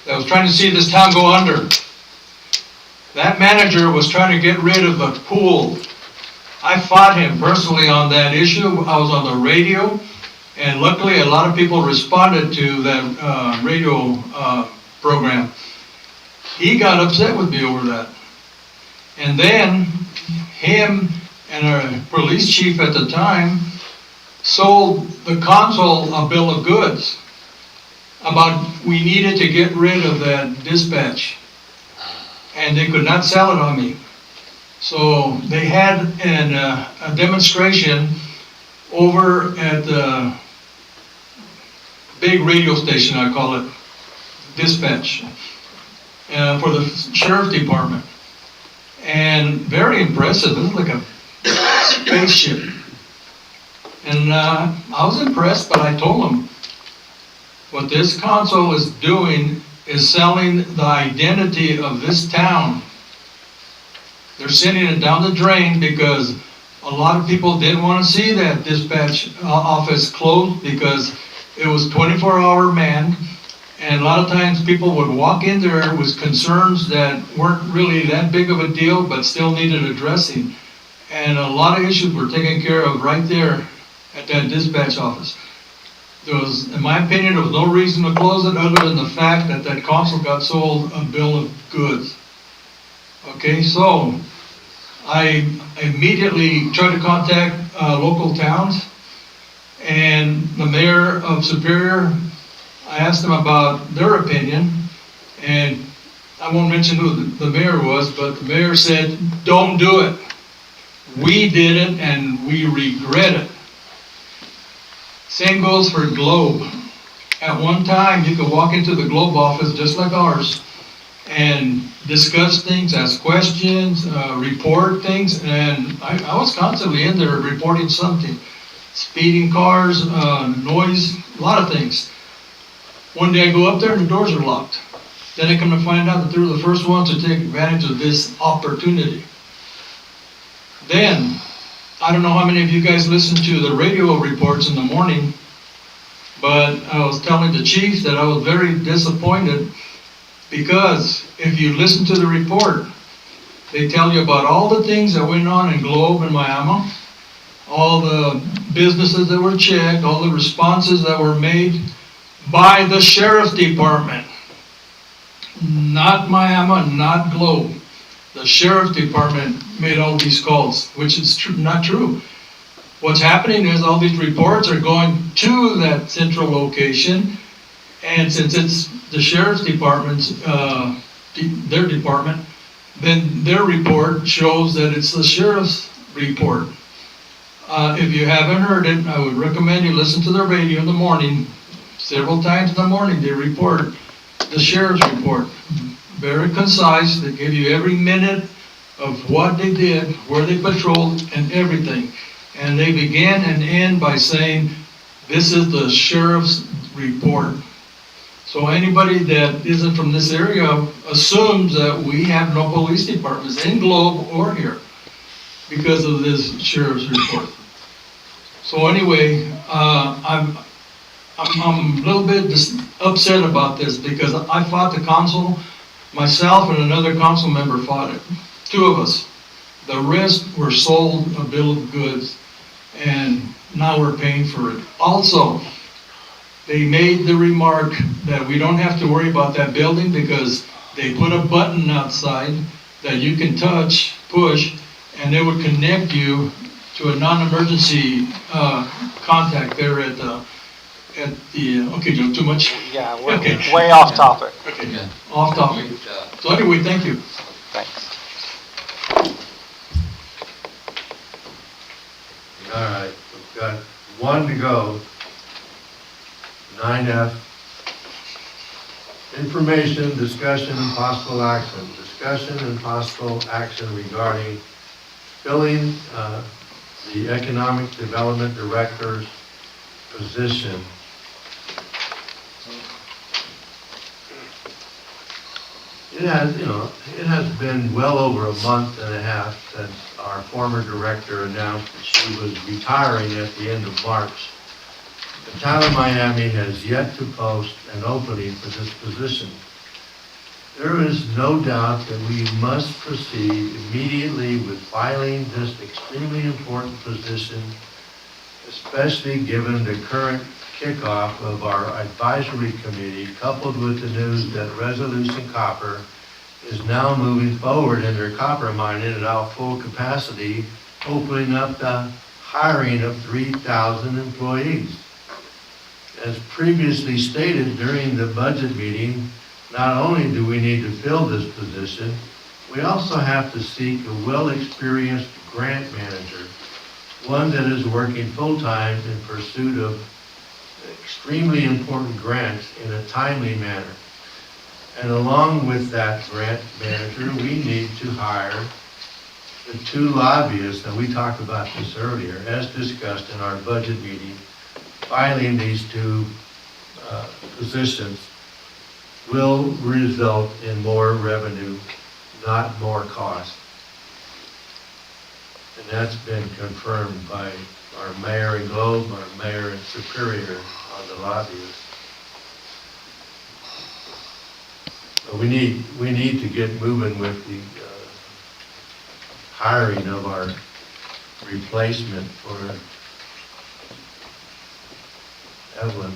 that was trying to see this town go under. That manager was trying to get rid of the pool. I fought him personally on that issue. I was on the radio, and luckily a lot of people responded to that radio program. He got upset with me over that. And then him and our police chief at the time sold the consul a bill of goods about we needed to get rid of that dispatch. And they could not sell it on me. So they had a demonstration over at the big radio station, I call it, dispatch, for the sheriff department. And very impressive, it was like a spaceship. And I was impressed, but I told them, what this consul is doing is selling the identity of this town. They're sending it down the drain because a lot of people didn't want to see that dispatch office closed because it was 24-hour manned, and a lot of times people would walk in there with concerns that weren't really that big of a deal but still needed addressing. And a lot of issues were taken care of right there at that dispatch office. There was, in my opinion, there was no reason to close it other than the fact that that consul got sold a bill of goods. Okay, so I immediately tried to contact local towns, and the mayor of Superior, I asked them about their opinion, and I won't mention who the mayor was, but the mayor said, don't do it. We did it and we regret it. Same goes for Globe. At one time, you could walk into the Globe office just like ours and discuss things, ask questions, report things, and I was constantly in there reporting something. Speeding cars, noise, a lot of things. One day I go up there and the doors are locked. Then I come to find out that they were the first ones to take advantage of this opportunity. Then, I don't know how many of you guys listen to the radio reports in the morning, but I was telling the chief that I was very disappointed because if you listen to the report, they tell you about all the things that went on in Globe and Miami, all the businesses that were checked, all the responses that were made by the sheriff's department. Not Miami, not Globe. The sheriff's department made all these calls, which is not true. What's happening is all these reports are going to that central location, and since it's the sheriff's department's, their department, then their report shows that it's the sheriff's report. If you haven't heard it, I would recommend you listen to the radio in the morning. Several times in the morning they report the sheriff's report. Very concise, they give you every minute of what they did, where they patrolled, and everything. And they begin and end by saying, this is the sheriff's report. So anybody that isn't from this area assumes that we have no police departments in Globe or here because of this sheriff's report. So anyway, I'm a little bit upset about this because I fought the consul. Myself and another council member fought it. Two of us. The rest were sold a bill of goods, and now we're paying for it. Also, they made the remark that we don't have to worry about that building because they put a button outside that you can touch, push, and it would connect you to a non-emergency contact there at the, okay, Joe, too much? Yeah, we're Okay. way off topic. Okay, Yeah. off topic. So anyway, thank you. Thanks. All right, we've got one to go. 9F. Information, discussion, and possible action. Discussion and possible action regarding filling the Economic Development Director's position. It has been well over a month and a half since our former director announced that she was retiring at the end of March. The town of Miami has yet to post an opening for this position. There is no doubt that we must proceed immediately with filing this extremely important position, especially given the current kickoff of our advisory committee, coupled with the news that Resolution Copper is now moving forward in their copper mining at our full capacity, opening up the hiring of 3,000 employees. As previously stated during the budget meeting, not only do we need to fill this position, we also have to seek a well-experienced grant manager, one that is working full-time in pursuit of extremely important grants in a timely manner. And along with that grant manager, we need to hire the 2 lobbyists, and we talked about this earlier, as discussed in our budget meeting. Filing these 2 positions will result in more revenue, not more cost. And that's been confirmed by our mayor in Globe, our mayor in Superior on the lobbyists. But we need to get moving with the hiring of our replacement for Evelyn.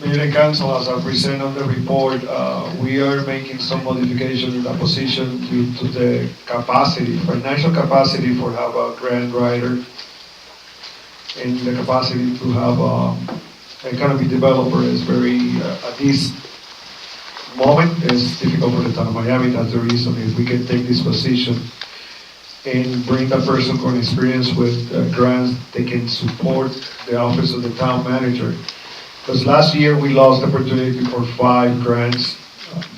Mayor and Council, as I present on the report, we are making some modifications in that position due to the capacity, financial capacity for have a grant writer and the capacity to have economic developer is very, at this moment, is difficult for the town of Miami. That's the reason if we can take this position and bring that person with experience with grants, they can support the office of the town manager. Because last year we lost the opportunity for 5 grants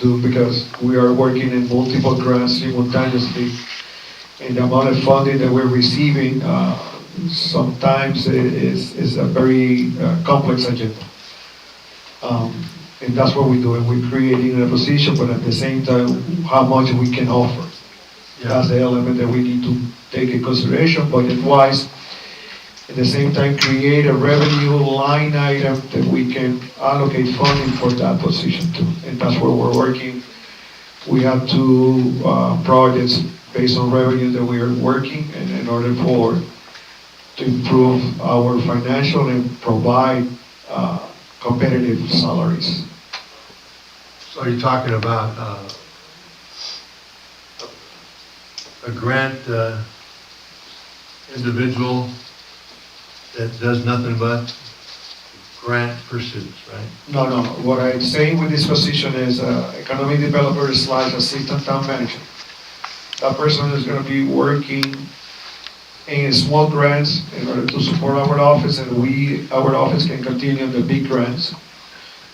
because we are working in multiple grants simultaneously. And the amount of funding that we're receiving sometimes is a very complex agenda. And that's what we're doing. We're creating a position, but at the same time, how much we can offer. Yeah. That's the element that we need to take in consideration budget-wise. At the same time, create a revenue line item that we can allocate funding for that position too. And that's where we're working. We have 2 projects based on revenue that we are working in order to improve our financial and provide competitive salaries. So you're talking about a grant individual that does nothing but grant pursuits, right? No. What I'm saying with this position is economic developer / assistant town manager. That person is going to be working in small grants in order to support our office, and our office can continue the big grants.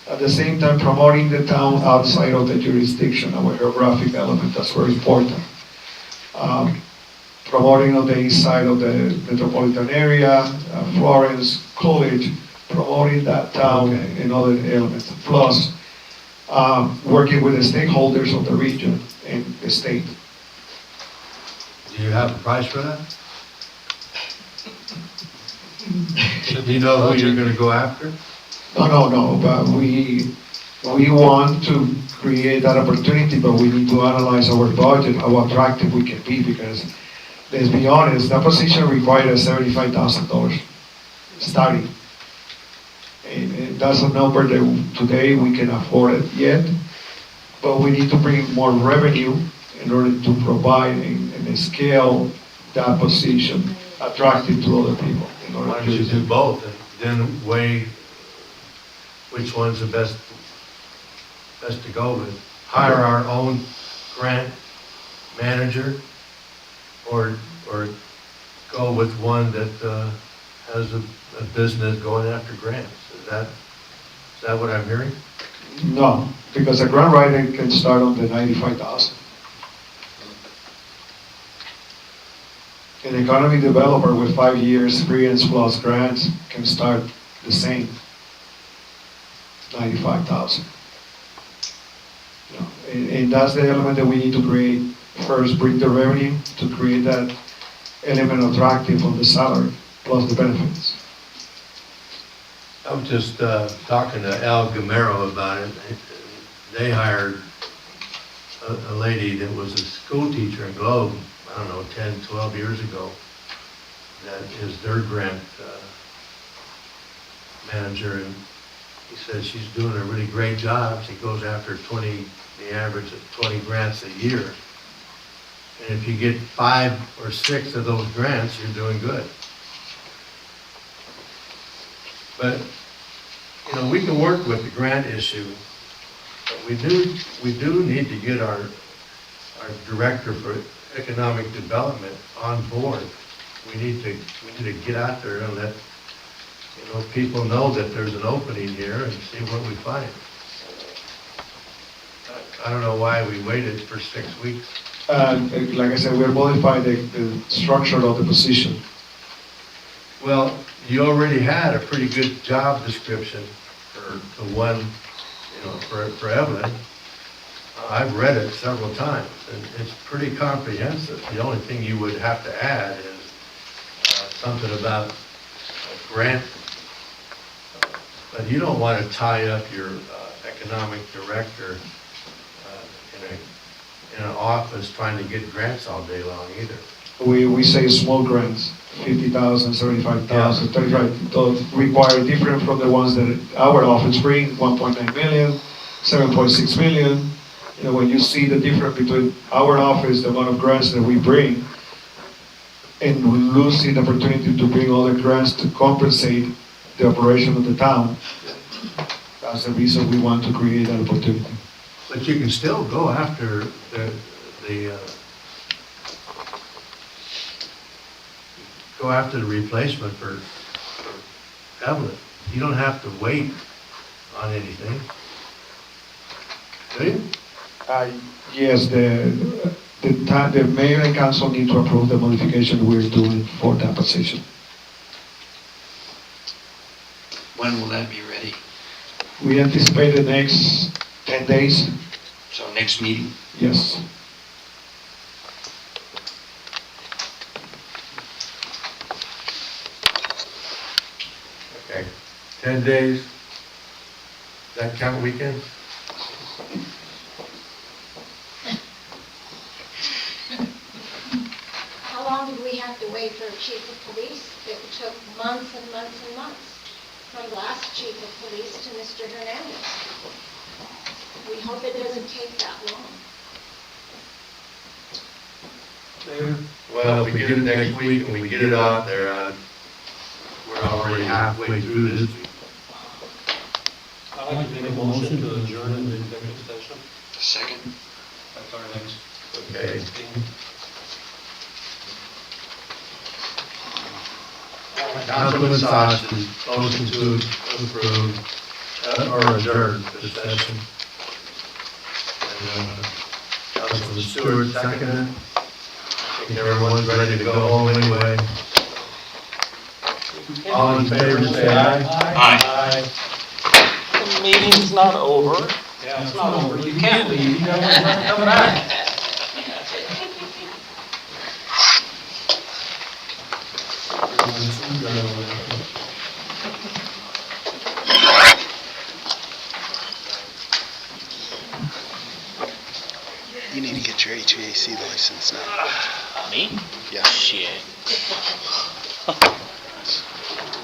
At the same time, promoting the town outside of the jurisdiction, our geographic element, that's very important. Promoting on the east side of the metropolitan area, Florence, College, promoting that town and other elements. Plus, working with the stakeholders of the region and the state. Do you have a price for that? Do you know who you're going to go after? No, but we want to create that opportunity, but we need to analyze our budget, how attractive we can be, because let's be honest, that position requires $75,000 starting. And that's a number that today we can afford it yet, but we need to bring more revenue in order to provide and scale that position attractive to other people. Why don't you do both and then weigh which one's the best to go with? Hire our own grant manager, or go with one that has a business going after grants. Is that what I'm hearing? No, because a grant writer can start on the $95,000. An economy developer with 5 years experience plus grants can start the same, $95,000. And that's the element that we need to create. First, bring the revenue to create that element attractive on the salary plus the benefits. I was just talking to Al Gamero about it. They hired a lady that was a school teacher in Globe, I don't know, 10, 12 years ago. That is their grant manager, and he said she's doing a really great job. She goes after the average of 20 grants a year. And if you get 5 or 6 of those grants, you're doing good. But, you know, we can work with the grant issue, but we do need to get our director for economic development on board. We need to get out there and let, you know, people know that there's an opening here and see what we find. I don't know why we waited for 6 weeks. Like I said, we're modifying the structure of the position. Well, you already had a pretty good job description for the one, you know, for Evelyn. I've read it several times, and it's pretty comprehensive. The only thing you would have to add is something about a grant, but you don't want to tie up your economic director in an office trying to get grants all day long either. We say small grants, 50,000, 75,000, 35, those require different from the ones that our office brings, 1.9 million, 7.6 million. You know, when you see the difference between our office, the amount of grants that we bring, and losing the opportunity to bring other grants to compensate the operation of the town, that's the reason we want to create that opportunity. But you can still go after the replacement for Evelyn. You don't have to wait on anything. Do you? Yes, the mayor and council need to approve the modification we're doing for that position. When will that be ready? We anticipate the next 10 days. So next meeting? Yes. Okay. 10 days. Does that count weekends? How long did we have to wait for a chief of police? It took months and months and months, from the last chief of police to Mr. Hernandez. We hope it doesn't take that long. Well, if we get it next week and we get it out there, we're already halfway through this. I'd like to make a motion to adjourn in the executive session. Second. That's our next. Okay. Councilman Sauston, motion to approve or adjourn the session. And Councilman Stewart, seconded. I think everyone's ready to go home anyway. All in favor, say aye. Aye. The meeting's not over. Yeah, it's not over. You can't leave. You gotta come back. You need to get your HVAC license now. Me? Yeah. Shit.